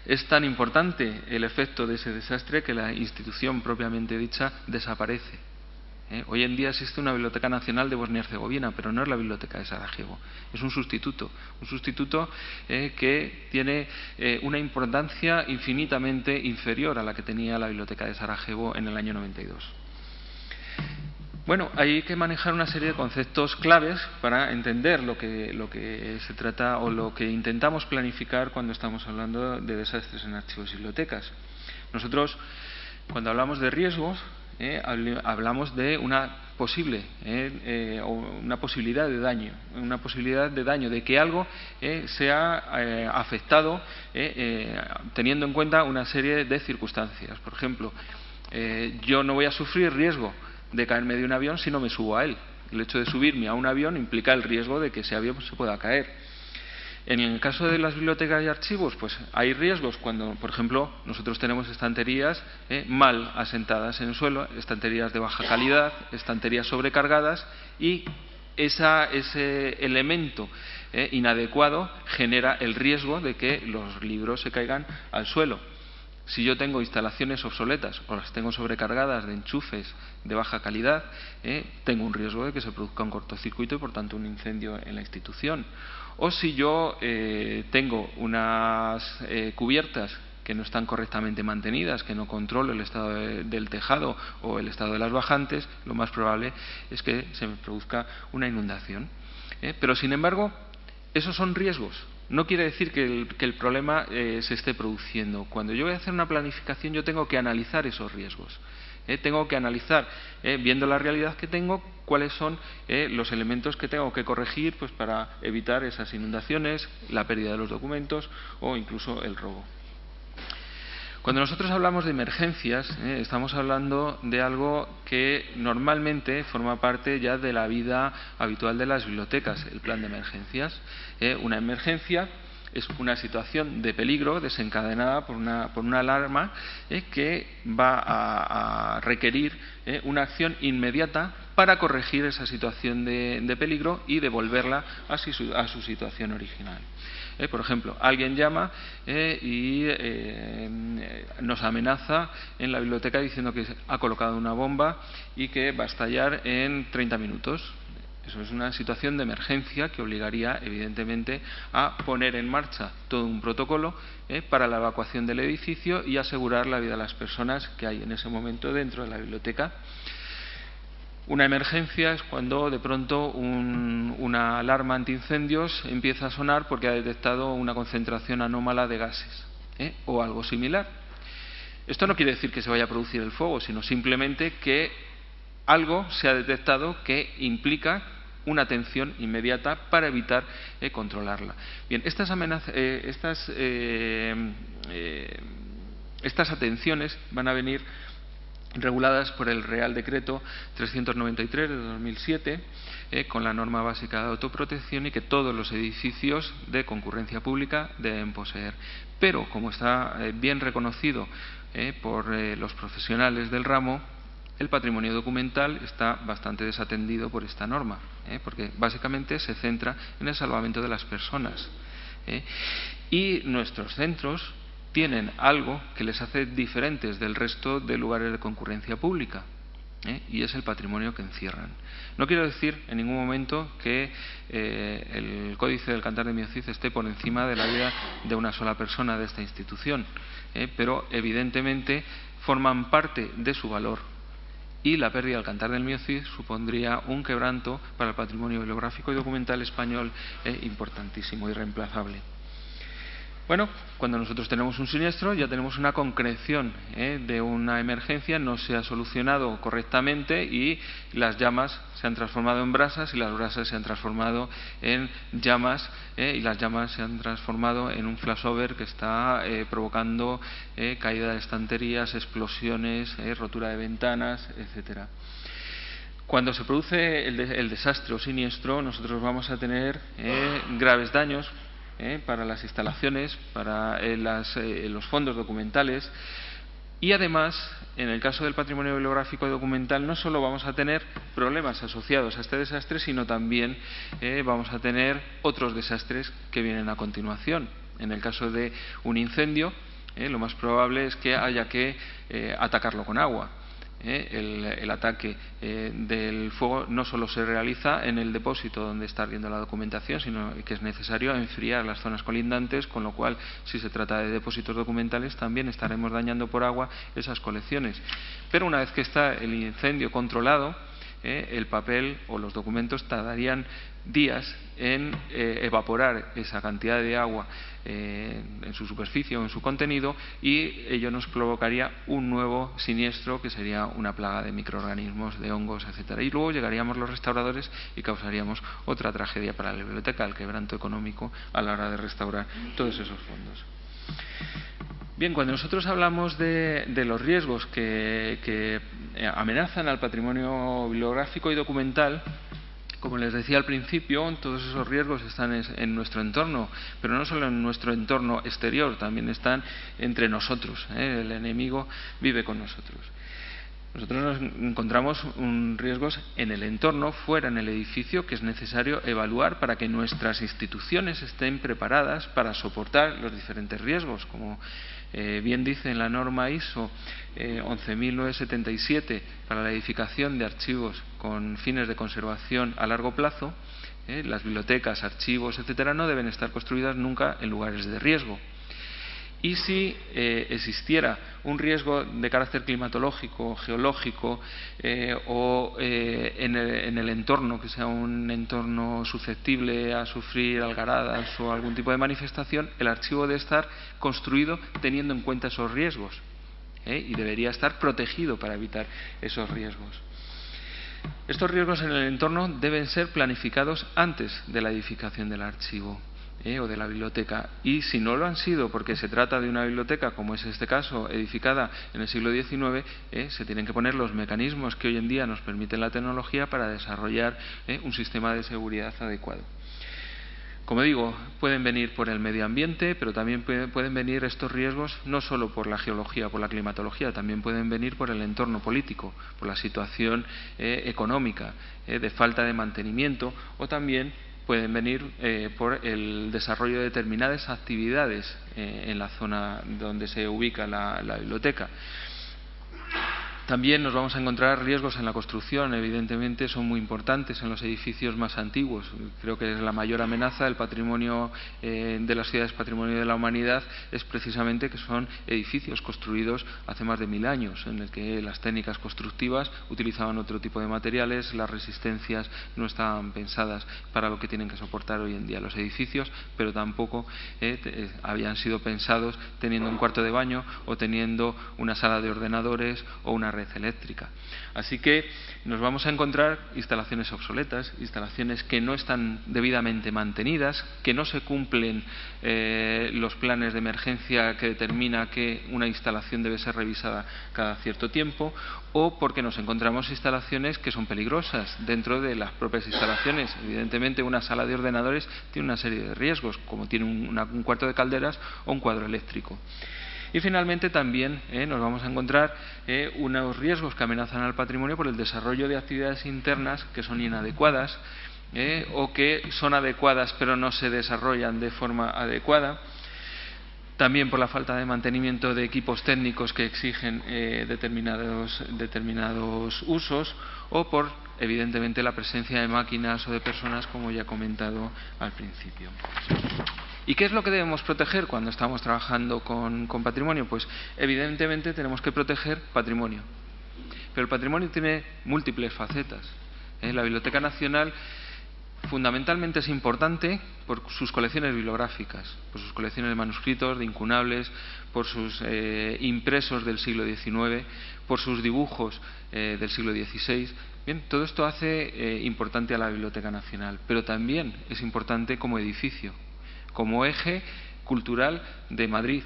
es tan importante el efecto de ese desastre que la institución propiamente dicha desaparece. Hoy en día existe una Biblioteca Nacional de Bosnia y Herzegovina, pero no es la Biblioteca de Sarajevo. Es un sustituto que tiene una importancia infinitamente inferior a la que tenía la Biblioteca de Sarajevo en el año 92. Bueno, hay que manejar una serie de conceptos claves para entender lo que se trata o lo que intentamos planificar cuando estamos hablando de desastres en archivos y bibliotecas. Nosotros, cuando hablamos de riesgos, hablamos de una posibilidad de daño, de que algo sea afectado teniendo en cuenta una serie de circunstancias. Por ejemplo, yo no voy a sufrir riesgo de caerme de un avión si no me subo a él. El hecho de subirme a un avión implica el riesgo de que ese avión se pueda caer. En el caso de las bibliotecas y archivos, pues hay riesgos cuando, por ejemplo, nosotros tenemos estanterías mal asentadas en el suelo, estanterías de baja calidad, estanterías sobrecargadas, y ese elemento inadecuado genera el riesgo de que los libros se caigan al suelo. Si yo tengo instalaciones obsoletas o las tengo sobrecargadas de enchufes de baja calidad, tengo un riesgo de que se produzca un cortocircuito y, por tanto, un incendio en la institución. O si yo tengo unas cubiertas que no están correctamente mantenidas, que no controlo el estado del tejado o el estado de las bajantes, lo más probable es que se me produzca una inundación. Pero, sin embargo, esos son riesgos. No quiere decir que el problema se esté produciendo. Cuando yo voy a hacer una planificación, yo tengo que analizar esos riesgos. Tengo que analizar, viendo la realidad que tengo, cuáles son los elementos que tengo que corregir, pues, para evitar esas inundaciones, la pérdida de los documentos o incluso el robo. Cuando nosotros hablamos de emergencias, estamos hablando de algo que normalmente forma parte ya de la vida habitual de las bibliotecas, el plan de emergencias. Una emergencia es una situación de peligro desencadenada por una alarma que va a requerir una acción inmediata para corregir esa situación de peligro y devolverla a su situación original. Por ejemplo, alguien llama y nos amenaza en la biblioteca diciendo que ha colocado una bomba y que va a estallar en 30 minutos. Eso es una situación de emergencia que obligaría, evidentemente, a poner en marcha todo un protocolo para la evacuación del edificio y asegurar la vida de las personas que hay en ese momento dentro de la biblioteca. Una emergencia es cuando de pronto una alarma antiincendios empieza a sonar porque ha detectado una concentración anómala de gases o algo similar. Esto no quiere decir que se vaya a producir el fuego, sino simplemente que algo se ha detectado que implica una atención inmediata para evitar controlarla. Bien, estas atenciones van a venir reguladas por el Real Decreto 393 de 2007, con la norma básica de autoprotección, y que todos los edificios de concurrencia pública deben poseer. Pero, como está bien reconocido por los profesionales del ramo, el patrimonio documental está bastante desatendido por esta norma, porque básicamente se centra en el salvamento de las personas. Y nuestros centros tienen algo que les hace diferentes del resto de lugares de concurrencia pública, y es el patrimonio que encierran. No quiero decir en ningún momento que el Códice del Cantar de Mio Cid esté por encima de la vida de una sola persona de esta institución, pero evidentemente forman parte de su valor, y la pérdida del Cantar del Mio Cid supondría un quebranto para el patrimonio bibliográfico y documental español importantísimo, irreemplazable. Bueno, cuando nosotros tenemos un siniestro ya tenemos una concreción de una emergencia, no se ha solucionado correctamente y las llamas se han transformado en brasas y las brasas se han transformado en llamas y las llamas se han transformado en un flashover que está provocando caída de estanterías, explosiones, rotura de ventanas, etcétera. Cuando se produce el desastre o siniestro, nosotros vamos a tener graves daños para las instalaciones, para los fondos documentales, y además, en el caso del patrimonio bibliográfico y documental, no solo vamos a tener problemas asociados a este desastre, sino también vamos a tener otros desastres que vienen a continuación. En el caso de un incendio, lo más probable es que haya que atacarlo con agua. El ataque del fuego no solo se realiza en el depósito donde está ardiendo la documentación, sino que es necesario enfriar las zonas colindantes, con lo cual, si se trata de depósitos documentales, también estaremos dañando por agua esas colecciones. Pero una vez que está el incendio controlado, el papel o los documentos tardarían días en evaporar esa cantidad de agua en su superficie o en su contenido, y ello nos provocaría un nuevo siniestro, que sería una plaga de microorganismos, de hongos, etcétera. Y luego llegaríamos los restauradores y causaríamos otra tragedia para la biblioteca, el quebranto económico a la hora de restaurar todos esos fondos. Bien, cuando nosotros hablamos de los riesgos que amenazan al patrimonio bibliográfico y documental, como les decía al principio, todos esos riesgos están en nuestro entorno, pero no solo en nuestro entorno exterior, también están entre nosotros. El enemigo vive con nosotros. Nosotros nos encontramos riesgos en el entorno, fuera en el edificio, que es necesario evaluar para que nuestras instituciones estén preparadas para soportar los diferentes riesgos. Como bien dice en la norma ISO 11977 para la edificación de archivos con fines de conservación a largo plazo, las bibliotecas, archivos, etcétera, no deben estar construidas nunca en lugares de riesgo. Y si existiera un riesgo de carácter climatológico, geológico o en el entorno, que sea un entorno susceptible a sufrir algaradas o algún tipo de manifestación, el archivo debe estar construido teniendo en cuenta esos riesgos, y debería estar protegido para evitar esos riesgos. Estos riesgos en el entorno deben ser planificados antes de la edificación del archivo o de la biblioteca, y si no lo han sido porque se trata de una biblioteca, como es este caso, edificada en el siglo XIX, se tienen que poner los mecanismos que hoy en día nos permiten la tecnología para desarrollar un sistema de seguridad adecuado. Como digo, pueden venir por el medio ambiente, pero también pueden venir estos riesgos no solo por la geología o por la climatología, también pueden venir por el entorno político, por la situación económica, de falta de mantenimiento, o también pueden venir por el desarrollo de determinadas actividades en la zona donde se ubica la biblioteca. También nos vamos a encontrar riesgos en la construcción, evidentemente son muy importantes en los edificios más antiguos. Creo que la mayor amenaza del patrimonio de las ciudades patrimonio de la humanidad es precisamente que son edificios construidos hace más de 1000 años, en el que las técnicas constructivas utilizaban otro tipo de materiales, las resistencias no estaban pensadas para lo que tienen que soportar hoy en día los edificios, pero tampoco habían sido pensados teniendo un cuarto de baño o teniendo una sala de ordenadores o una red eléctrica. Así que nos vamos a encontrar instalaciones obsoletas, instalaciones que no están debidamente mantenidas, que no se cumplen los planes de emergencia que determina que una instalación debe ser revisada cada cierto tiempo, o porque nos encontramos instalaciones que son peligrosas dentro de las propias instalaciones. Evidentemente, una sala de ordenadores tiene una serie de riesgos, como tiene un cuarto de calderas o un cuadro eléctrico. Y finalmente también nos vamos a encontrar unos riesgos que amenazan al patrimonio por el desarrollo de actividades internas que son inadecuadas o que son adecuadas pero no se desarrollan de forma adecuada. También por la falta de mantenimiento de equipos técnicos que exigen determinados usos, o por, evidentemente, la presencia de máquinas o de personas, como ya he comentado al principio. ¿Y qué es lo que debemos proteger cuando estamos trabajando con patrimonio? Pues evidentemente tenemos que proteger patrimonio. Pero el patrimonio tiene múltiples facetas. La Biblioteca Nacional fundamentalmente es importante por sus colecciones bibliográficas, por sus colecciones de manuscritos, de incunables, por sus impresos del siglo XIX, por sus dibujos del siglo XVI. Bien, todo esto hace importante a la Biblioteca Nacional, pero también es importante como edificio, como eje cultural de Madrid,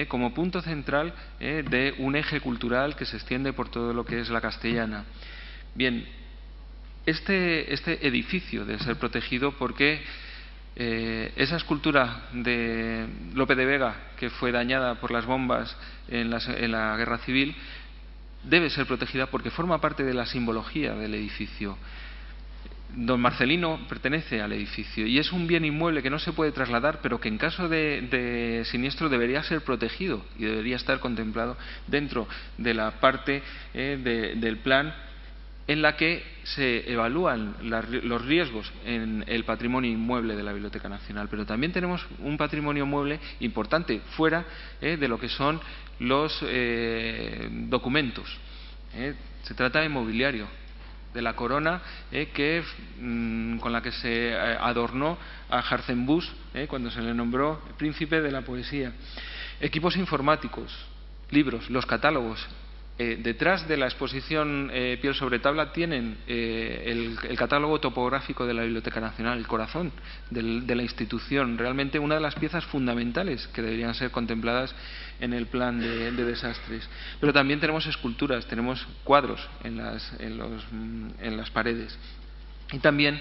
como punto central de un eje cultural que se extiende por todo lo que es la Castellana. Bien, este edificio debe ser protegido porque esa escultura de Lope de Vega, que fue dañada por las bombas en la Guerra Civil, debe ser protegida porque forma parte de la simbología del edificio. Don Marcelino pertenece al edificio y es un bien inmueble que no se puede trasladar, pero que en caso de siniestro debería ser protegido y debería estar contemplado dentro de la parte del plan en la que se evalúan los riesgos en el patrimonio inmueble de la Biblioteca Nacional. Pero también tenemos un patrimonio mueble importante fuera de lo que son los documentos. Se trata de mobiliario, de la corona con la que se adornó a Hartzenbusch cuando se le nombró príncipe de la poesía. Equipos informáticos, libros, los catálogos. Detrás de la exposición Piel sobre tabla tienen el catálogo topográfico de la Biblioteca Nacional, el corazón de la institución, realmente una de las piezas fundamentales que deberían ser contempladas en el plan de desastres. Pero también tenemos esculturas, tenemos cuadros en las paredes. Y también,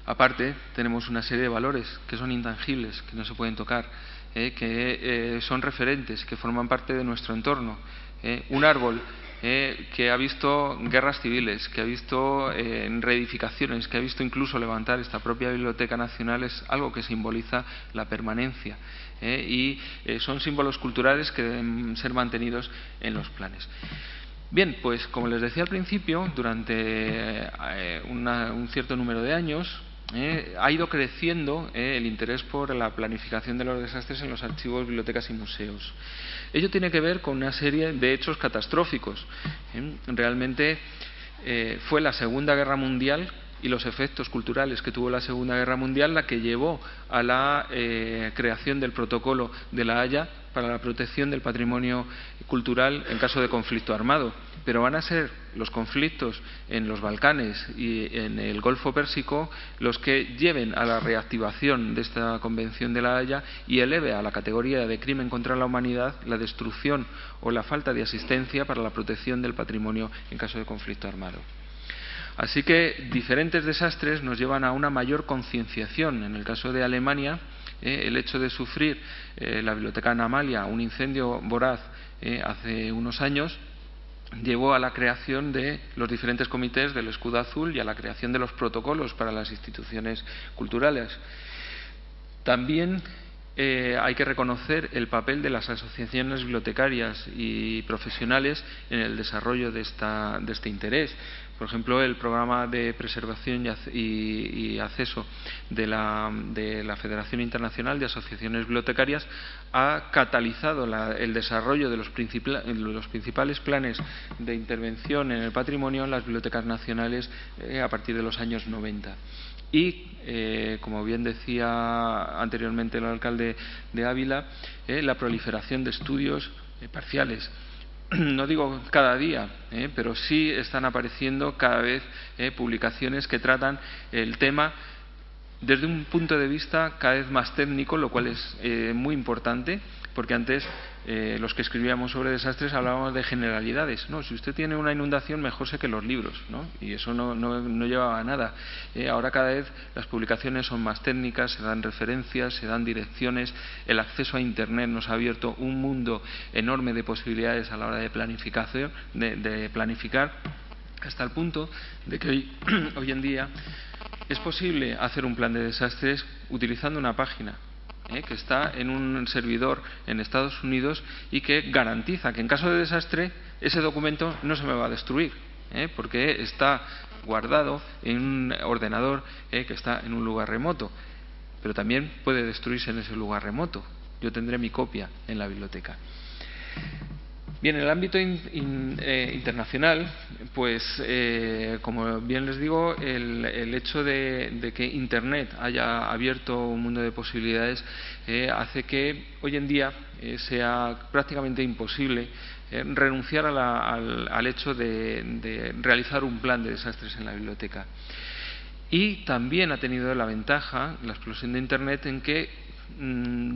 aparte, tenemos una serie de valores que son intangibles, que no se pueden tocar, que son referentes, que forman parte de nuestro entorno. Un árbol que ha visto guerras civiles, que ha visto reedificaciones, que ha visto incluso levantar esta propia Biblioteca Nacional, es algo que simboliza la permanencia y son símbolos culturales que deben ser mantenidos en los planes. Bien, pues como les decía al principio, durante un cierto número de años ha ido creciendo el interés por la planificación de los desastres en los archivos, bibliotecas y museos. Ello tiene que ver con una serie de hechos catastróficos. Realmente fue la Segunda Guerra Mundial y los efectos culturales que tuvo la Segunda Guerra Mundial la que llevó a la creación del Protocolo de La Haya para la protección del patrimonio cultural en caso de conflicto armado. Pero van a ser los conflictos en los Balcanes y en el Golfo Pérsico los que lleven a la reactivación de esta Convención de La Haya y eleve a la categoría de crimen contra la humanidad la destrucción o la falta de asistencia para la protección del patrimonio en caso de conflicto armado. Así que diferentes desastres nos llevan a una mayor concienciación. En el caso de Alemania, el hecho de sufrir la Biblioteca Anna Amalia un incendio voraz hace unos años llevó a la creación de los diferentes comités del Escudo Azul y a la creación de los protocolos para las instituciones culturales. También hay que reconocer el papel de las asociaciones bibliotecarias y profesionales en el desarrollo de este interés. Por ejemplo, el programa de preservación y acceso de la Federación Internacional de Asociaciones Bibliotecarias ha catalizado el desarrollo de los principales planes de intervención en el patrimonio en las bibliotecas nacionales a partir de los años 90. Y, como bien decía anteriormente el alcalde de Ávila, la proliferación de estudios parciales. No digo cada día, pero sí están apareciendo cada vez publicaciones que tratan el tema desde un punto de vista cada vez más técnico, lo cual es muy importante, porque antes los que escribíamos sobre desastres hablábamos de generalidades. No, si usted tiene una inundación, mejor sé que los libros, ¿no? Y eso no llevaba a nada. Ahora cada vez las publicaciones son más técnicas, se dan referencias, se dan direcciones. El acceso a Internet nos ha abierto un mundo enorme de posibilidades a la hora de planificación, de planificar, hasta el punto de que hoy en día es posible hacer un plan de desastres utilizando una página que está en un servidor en Estados Unidos y que garantiza que en caso de desastre ese documento no se me va a destruir, porque está guardado en un ordenador que está en un lugar remoto, pero también puede destruirse en ese lugar remoto. Yo tendré mi copia en la biblioteca. Bien, en el ámbito internacional, pues como bien les digo, el hecho de que Internet haya abierto un mundo de posibilidades hace que hoy en día sea prácticamente imposible renunciar al hecho de realizar un plan de desastres en la biblioteca. Y también ha tenido la ventaja, la explosión de Internet, en que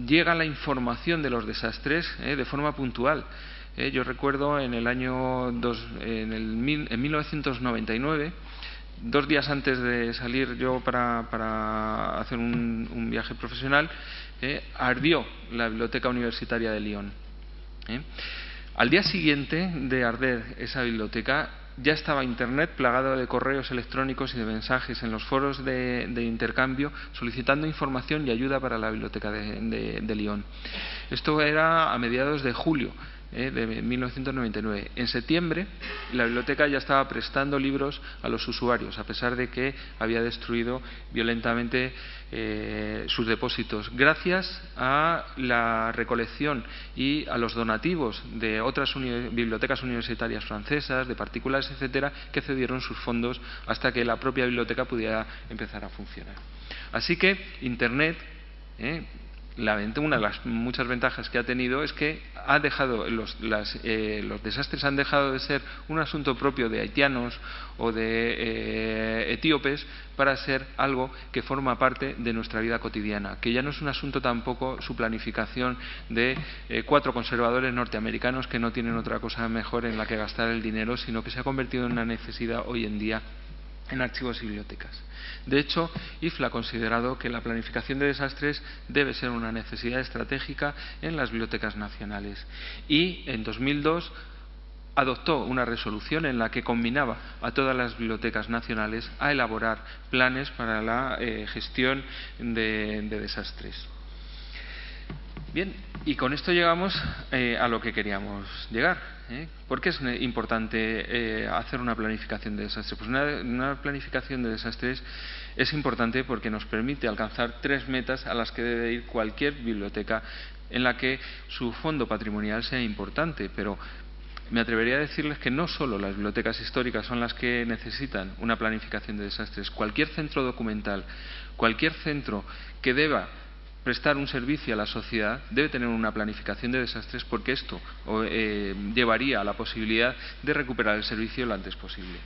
llega la información de los desastres de forma puntual. Yo recuerdo en 1999, 2 días antes de salir yo para hacer un viaje profesional, ardió la Biblioteca Universitaria de Lyon. Al día siguiente de arder esa biblioteca, ya estaba Internet plagado de correos electrónicos y de mensajes en los foros de intercambio solicitando información y ayuda para la biblioteca de Lyon. Esto era a mediados de julio de 1999. En septiembre, la biblioteca ya estaba prestando libros a los usuarios, a pesar de que había destruido violentamente sus depósitos, gracias a la recolección y a los donativos de otras bibliotecas universitarias francesas, de particulares, etcétera, que cedieron sus fondos hasta que la propia biblioteca pudiera empezar a funcionar. Así que Internet, una de las muchas ventajas que ha tenido es que ha dejado los desastres han dejado de ser un asunto propio de haitianos o de etíopes para ser algo que forma parte de nuestra vida cotidiana, que ya no es un asunto tampoco su planificación de 4 conservadores norteamericanos que no tienen otra cosa mejor en la que gastar el dinero, sino que se ha convertido en una necesidad hoy en día en archivos y bibliotecas. De hecho, IFLA ha considerado que la planificación de desastres debe ser una necesidad estratégica en las bibliotecas nacionales y en 2002 adoptó una resolución en la que combinaba a todas las bibliotecas nacionales a elaborar planes para la gestión de desastres. Bien, y con esto llegamos a lo que queríamos llegar. ¿Por qué es importante hacer una planificación de desastres? Pues una planificación de desastres es importante porque nos permite alcanzar 3 metas a las que debe ir cualquier biblioteca en la que su fondo patrimonial sea importante, pero me atrevería a decirles que no solo las bibliotecas históricas son las que necesitan una planificación de desastres. Cualquier centro documental, cualquier centro que deba prestar un servicio a la sociedad debe tener una planificación de desastres, porque esto llevaría a la posibilidad de recuperar el servicio lo antes posible.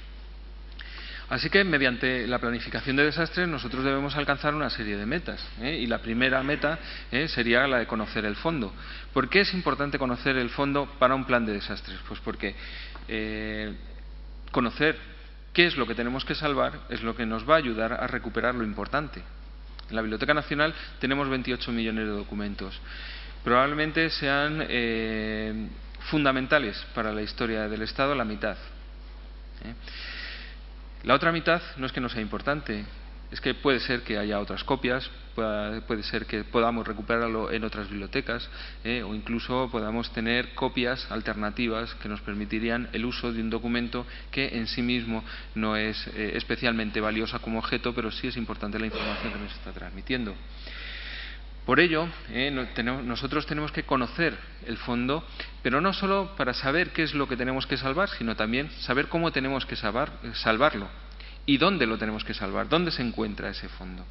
Así que mediante la planificación de desastres nosotros debemos alcanzar una serie de metas, y la primera meta sería la de conocer el fondo. ¿Por qué es importante conocer el fondo para un plan de desastres? Pues porque conocer qué es lo que tenemos que salvar es lo que nos va a ayudar a recuperar lo importante. En la Biblioteca Nacional tenemos 28 millones de documentos. Probablemente sean fundamentales para la historia del Estado la mitad. La otra mitad no es que no sea importante, es que puede ser que haya otras copias, puede ser que podamos recuperarlo en otras bibliotecas, o incluso podamos tener copias alternativas que nos permitirían el uso de un documento que en sí mismo no es especialmente valiosa como objeto, pero sí es importante la información que nos está transmitiendo. Por ello, nosotros tenemos que conocer el fondo, pero no solo para saber qué es lo que tenemos que salvar, sino también saber cómo tenemos que salvarlo y dónde lo tenemos que salvar, dónde se encuentra ese fondo.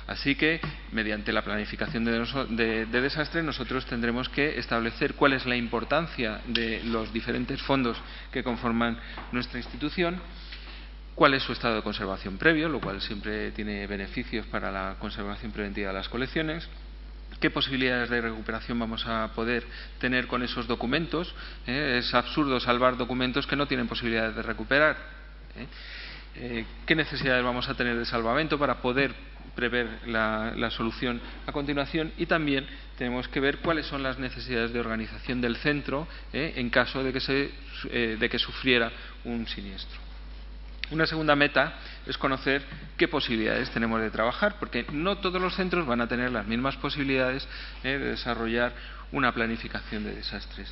Así que, mediante la planificación de desastres, nosotros tendremos que establecer cuál es la importancia de los diferentes fondos que conforman nuestra institución, cuál es su estado de conservación previo, lo cual siempre tiene beneficios para la conservación preventiva de las colecciones, qué posibilidades de recuperación vamos a poder tener con esos documentos. Es absurdo salvar documentos que no tienen posibilidades de recuperar. ¿Qué necesidades vamos a tener de salvamento para poder prever la solución a continuación? Y también tenemos que ver cuáles son las necesidades de organización del centro en caso de que sufriera un siniestro. Una segunda meta es conocer qué posibilidades tenemos de trabajar, porque no todos los centros van a tener las mismas posibilidades de desarrollar una planificación de desastres.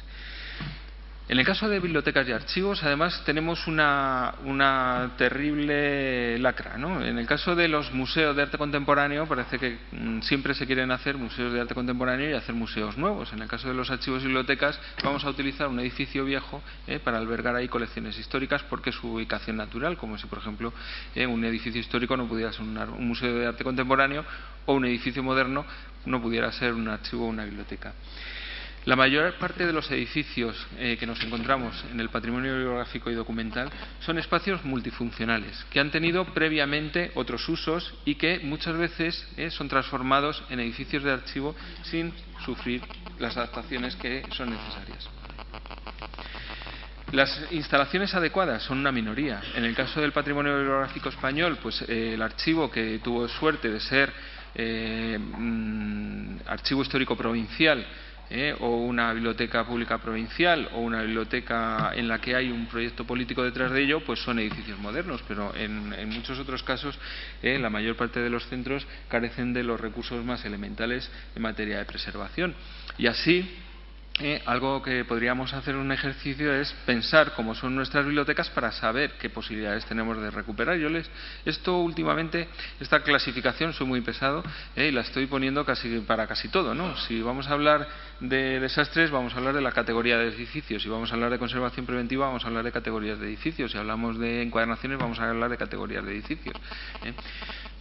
En el caso de bibliotecas y archivos, además, tenemos una terrible lacra, ¿no? En el caso de los museos de arte contemporáneo, parece que siempre se quieren hacer museos de arte contemporáneo y hacer museos nuevos. En el caso de los archivos y bibliotecas, vamos a utilizar un edificio viejo para albergar ahí colecciones históricas, porque es su ubicación natural, como si, por ejemplo, un edificio histórico no pudiera ser un museo de arte contemporáneo, o un edificio moderno no pudiera ser un archivo o una biblioteca. La mayor parte de los edificios que nos encontramos en el patrimonio bibliográfico y documental son espacios multifuncionales, que han tenido previamente otros usos y que muchas veces son transformados en edificios de archivo sin sufrir las adaptaciones que son necesarias. Las instalaciones adecuadas son una minoría. En el caso del patrimonio bibliográfico español, pues el archivo, que tuvo suerte de ser archivo histórico provincial, o una biblioteca pública provincial o una biblioteca en la que hay un proyecto político detrás de ello, pues son edificios modernos, pero en muchos otros casos la mayor parte de los centros carecen de los recursos más elementales en materia de preservación. Y así, algo que podríamos hacer un ejercicio es pensar cómo son nuestras bibliotecas para saber qué posibilidades tenemos de recuperar. Esto últimamente, esta clasificación, soy muy pesado y la estoy poniendo para casi todo, ¿no? Si vamos a hablar de desastres, vamos a hablar de la categoría de edificios. Si vamos a hablar de conservación preventiva, vamos a hablar de categorías de edificios. Si hablamos de encuadernaciones, vamos a hablar de categorías de edificios.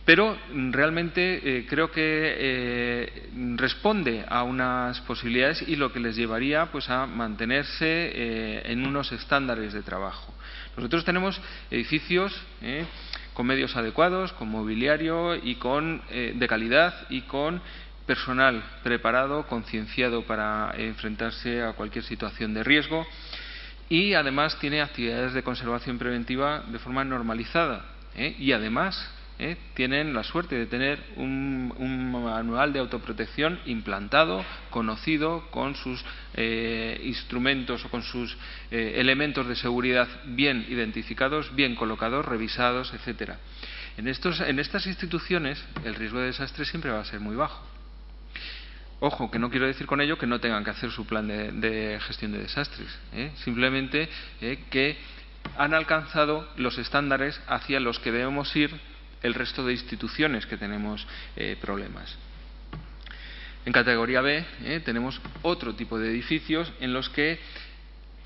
Pero realmente creo que responde a unas posibilidades y lo que les llevaría pues a mantenerse en unos estándares de trabajo. Nosotros tenemos edificios con medios adecuados, con mobiliario y de calidad y con personal preparado, concienciado para enfrentarse a cualquier situación de riesgo, y además tiene actividades de conservación preventiva de forma normalizada y además tienen la suerte de tener un manual de autoprotección implantado, conocido, con sus instrumentos o con sus elementos de seguridad bien identificados, bien colocados, revisados, etcétera. En estas instituciones el riesgo de desastre siempre va a ser muy bajo. Ojo, que no quiero decir con ello que no tengan que hacer su plan de gestión de desastres, simplemente que han alcanzado los estándares hacia los que debemos ir el resto de instituciones que tenemos problemas. En categoría B tenemos otro tipo de edificios en los que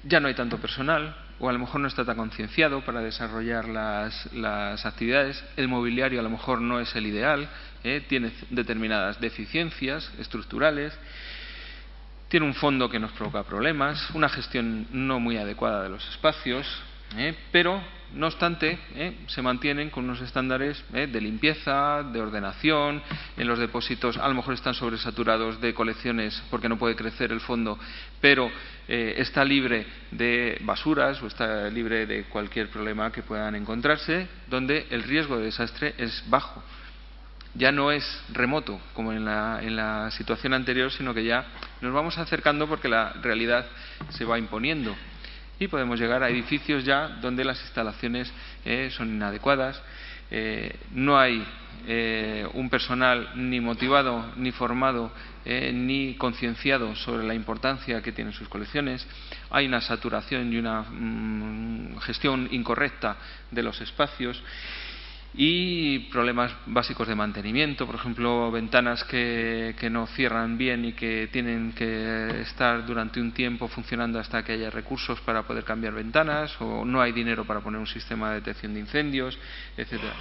ya no hay tanto personal o a lo mejor no está tan concienciado para desarrollar las actividades, el mobiliario a lo mejor no es el ideal, tiene determinadas deficiencias estructurales, tiene un fondo que nos provoca problemas, una gestión no muy adecuada de los espacios, pero no obstante se mantienen con unos estándares de limpieza, de ordenación. En los depósitos a lo mejor están sobresaturados de colecciones porque no puede crecer el fondo, pero está libre de basuras o está libre de cualquier problema que puedan encontrarse, donde el riesgo de desastre es bajo. Ya no es remoto como en la situación anterior, sino que ya nos vamos acercando porque la realidad se va imponiendo. Y podemos llegar a edificios ya donde las instalaciones son inadecuadas, no hay un personal ni motivado, ni formado, ni concienciado sobre la importancia que tienen sus colecciones, hay una saturación y una gestión incorrecta de los espacios y problemas básicos de mantenimiento, por ejemplo, ventanas que no cierran bien y que tienen que estar durante un tiempo funcionando hasta que haya recursos para poder cambiar ventanas, o no hay dinero para poner un sistema de detección de incendios, etcétera.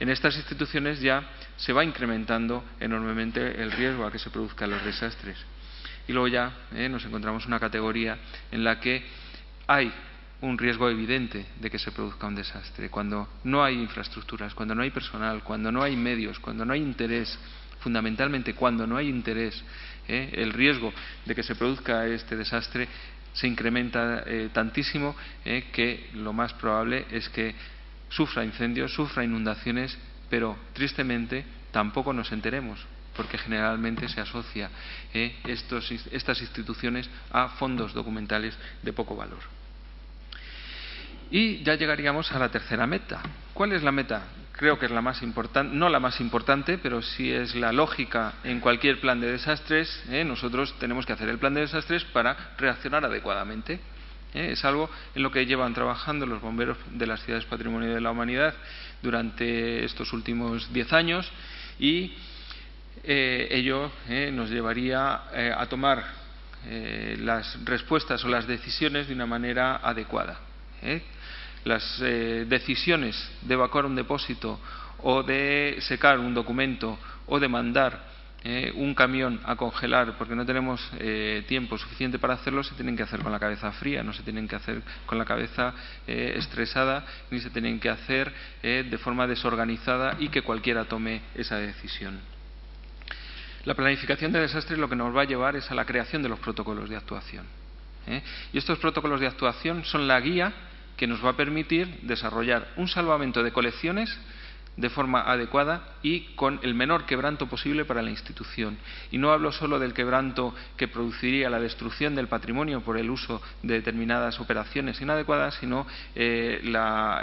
En estas instituciones ya se va incrementando enormemente el riesgo a que se produzcan los desastres. Y luego ya nos encontramos una categoría en la que hay un riesgo evidente de que se produzca un desastre, cuando no hay infraestructuras, cuando no hay personal, cuando no hay medios, cuando no hay interés, fundamentalmente cuando no hay interés, el riesgo de que se produzca este desastre se incrementa tantísimo que lo más probable es que sufra incendios, sufra inundaciones, pero tristemente tampoco nos enteremos, porque generalmente se asocia estas instituciones a fondos documentales de poco valor. Y ya llegaríamos a la tercera meta. ¿Cuál es la meta? Creo que es la más importante, no la más importante, pero sí es la lógica en cualquier plan de desastres. Nosotros tenemos que hacer el plan de desastres para reaccionar adecuadamente. Es algo en lo que llevan trabajando los bomberos de las ciudades Patrimonio de la Humanidad durante estos últimos 10 años y ello nos llevaría a tomar las respuestas o las decisiones de una manera adecuada. Las decisiones de evacuar un depósito o de secar un documento o de mandar un camión a congelar porque no tenemos tiempo suficiente para hacerlo se tienen que hacer con la cabeza fría, no se tienen que hacer con la cabeza estresada, ni se tienen que hacer de forma desorganizada y que cualquiera tome esa decisión. La planificación de desastres lo que nos va a llevar es a la creación de los protocolos de actuación. Y estos protocolos de actuación son la guía que nos va a permitir desarrollar un salvamento de colecciones de forma adecuada y con el menor quebranto posible para la institución. Y no hablo solo del quebranto que produciría la destrucción del patrimonio por el uso de determinadas operaciones inadecuadas, sino la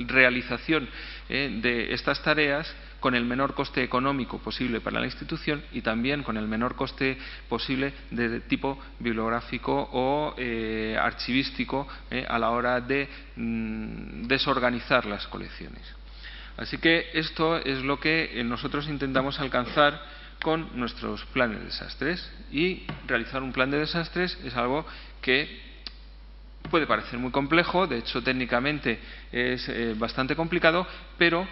realización de estas tareas con el menor coste económico posible para la institución y también con el menor coste posible de tipo bibliográfico o archivístico a la hora de desorganizar las colecciones. Así que esto es lo que nosotros intentamos alcanzar con nuestros planes de desastres, y realizar un plan de desastres es algo que puede parecer muy complejo, de hecho técnicamente es bastante complicado, pero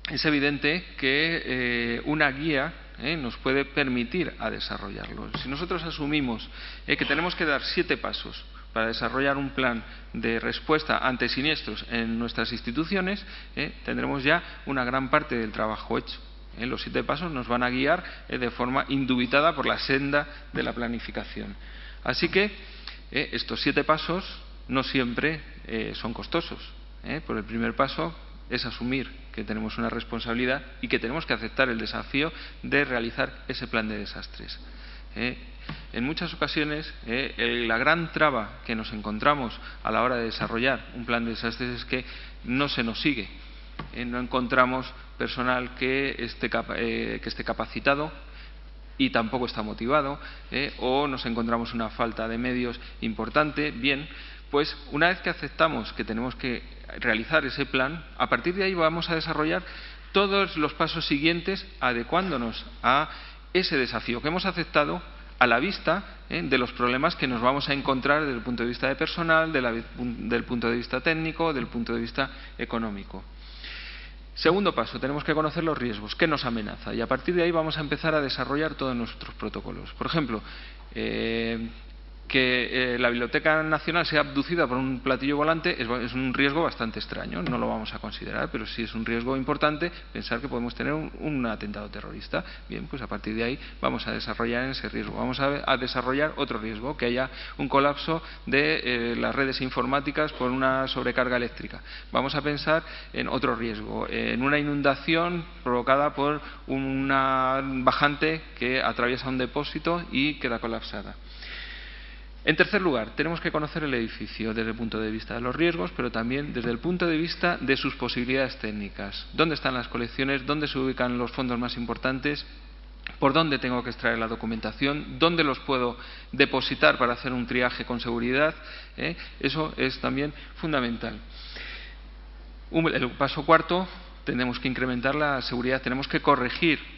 es evidente que una guía nos puede permitir a desarrollarlo. Si nosotros asumimos que tenemos que dar 7 pasos para desarrollar un plan de respuesta ante siniestros en nuestras instituciones, tendremos ya una gran parte del trabajo hecho. Los 7 pasos nos van a guiar de forma indubitada por la senda de la planificación. Así que estos 7 pasos no siempre son costosos. Por el primer paso es asumir que tenemos una responsabilidad y que tenemos que aceptar el desafío de realizar ese plan de desastres. En muchas ocasiones la gran traba que nos encontramos a la hora de desarrollar un plan de desastres es que no se nos sigue. No encontramos personal que esté capacitado y tampoco está motivado, o nos encontramos una falta de medios importante. Bien, pues una vez que aceptamos que tenemos que realizar ese plan, a partir de ahí vamos a desarrollar todos los pasos siguientes adecuándonos a ese desafío que hemos aceptado a la vista de los problemas que nos vamos a encontrar desde el punto de vista de personal, del punto de vista técnico, del punto de vista económico. Segundo paso, tenemos que conocer los riesgos, qué nos amenaza, y a partir de ahí vamos a empezar a desarrollar todos nuestros protocolos. Por ejemplo, que la Biblioteca Nacional sea abducida por un platillo volante es un riesgo bastante extraño, no lo vamos a considerar, pero sí es un riesgo importante pensar que podemos tener un atentado terrorista. Bien, pues a partir de ahí vamos a desarrollar ese riesgo. Vamos a desarrollar otro riesgo, que haya un colapso de las redes informáticas por una sobrecarga eléctrica. Vamos a pensar en otro riesgo, en una inundación provocada por una bajante que atraviesa un depósito y queda colapsada. En tercer lugar, tenemos que conocer el edificio desde el punto de vista de los riesgos, pero también desde el punto de vista de sus posibilidades técnicas. ¿Dónde están las colecciones? ¿Dónde se ubican los fondos más importantes? ¿Por dónde tengo que extraer la documentación? ¿Dónde los puedo depositar para hacer un triaje con seguridad? Eso es también fundamental. El paso cuarto, tenemos que incrementar la seguridad, tenemos que corregir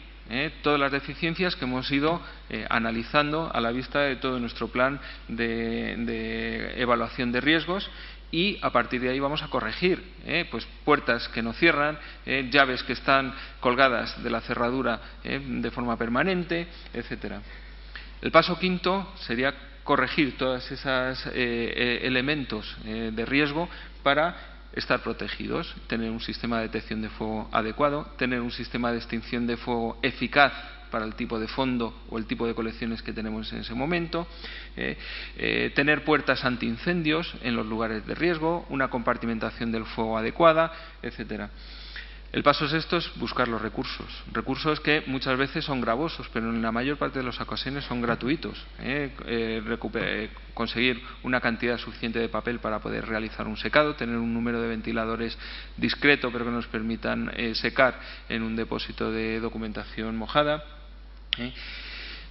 todas las deficiencias que hemos ido analizando a la vista de todo nuestro plan de evaluación de riesgos, y a partir de ahí vamos a corregir pues puertas que no cierran, llaves que están colgadas de la cerradura de forma permanente, etcétera. El paso quinto sería corregir todos esos elementos de riesgo para estar protegidos, tener un sistema de detección de fuego adecuado, tener un sistema de extinción de fuego eficaz para el tipo de fondo o el tipo de colecciones que tenemos en ese momento, tener puertas antiincendios en los lugares de riesgo, una compartimentación del fuego adecuada, etcétera. El paso sexto es buscar los recursos que muchas veces son gravosos, pero en la mayor parte de las ocasiones son gratuitos. Conseguir una cantidad suficiente de papel para poder realizar un secado, tener un número de ventiladores discreto pero que nos permitan secar en un depósito de documentación mojada.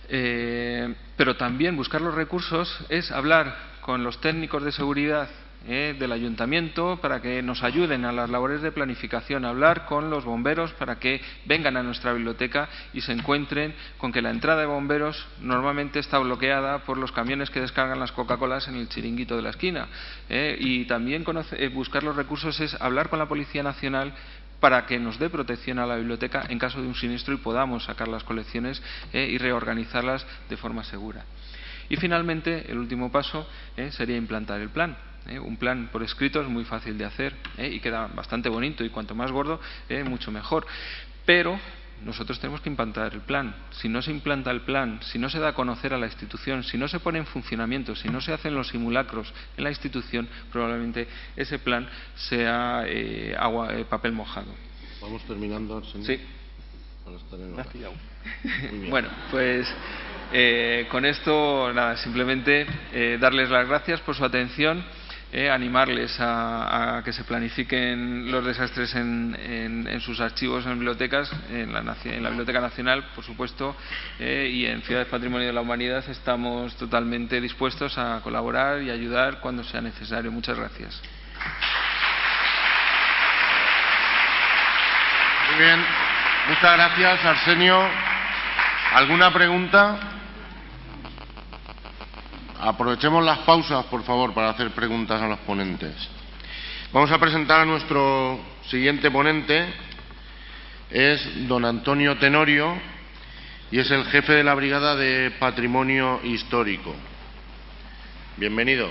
Pero también buscar los recursos es hablar con los técnicos de seguridad del ayuntamiento para que nos ayuden a las labores de planificación, hablar con los bomberos para que vengan a nuestra biblioteca y se encuentren con que la entrada de bomberos normalmente está bloqueada por los camiones que descargan las Coca-Colas en el chiringuito de la esquina. Y también buscar los recursos es hablar con la Policía Nacional para que nos dé protección a la biblioteca en caso de un siniestro y podamos sacar las colecciones y reorganizarlas de forma segura. Y finalmente, el último paso sería implantar el plan. Un plan por escrito es muy fácil de hacer y queda bastante bonito, y cuanto más gordo, mucho mejor. Pero nosotros tenemos que implantar el plan. Si no se implanta el plan, si no se da a conocer a la institución, si no se pone en funcionamiento, si no se hacen los simulacros en la institución, probablemente ese plan sea papel mojado. Vamos terminando, Arsenio. Sí. Para estar en hora. Muy bien. Bueno, pues con esto, nada, simplemente darles las gracias por su atención, animarles a que se planifiquen los desastres en sus archivos, en bibliotecas, en la Biblioteca Nacional, por supuesto, y en Ciudades Patrimonio de la Humanidad estamos totalmente dispuestos a colaborar y ayudar cuando sea necesario. Muchas gracias. Muy bien. Muchas gracias, Arsenio. ¿Alguna pregunta? Aprovechemos las pausas, por favor, para hacer preguntas a los ponentes. Vamos a presentar a nuestro siguiente ponente. Es don Antonio Tenorio y es el jefe de la Brigada de Patrimonio Histórico. Bienvenido.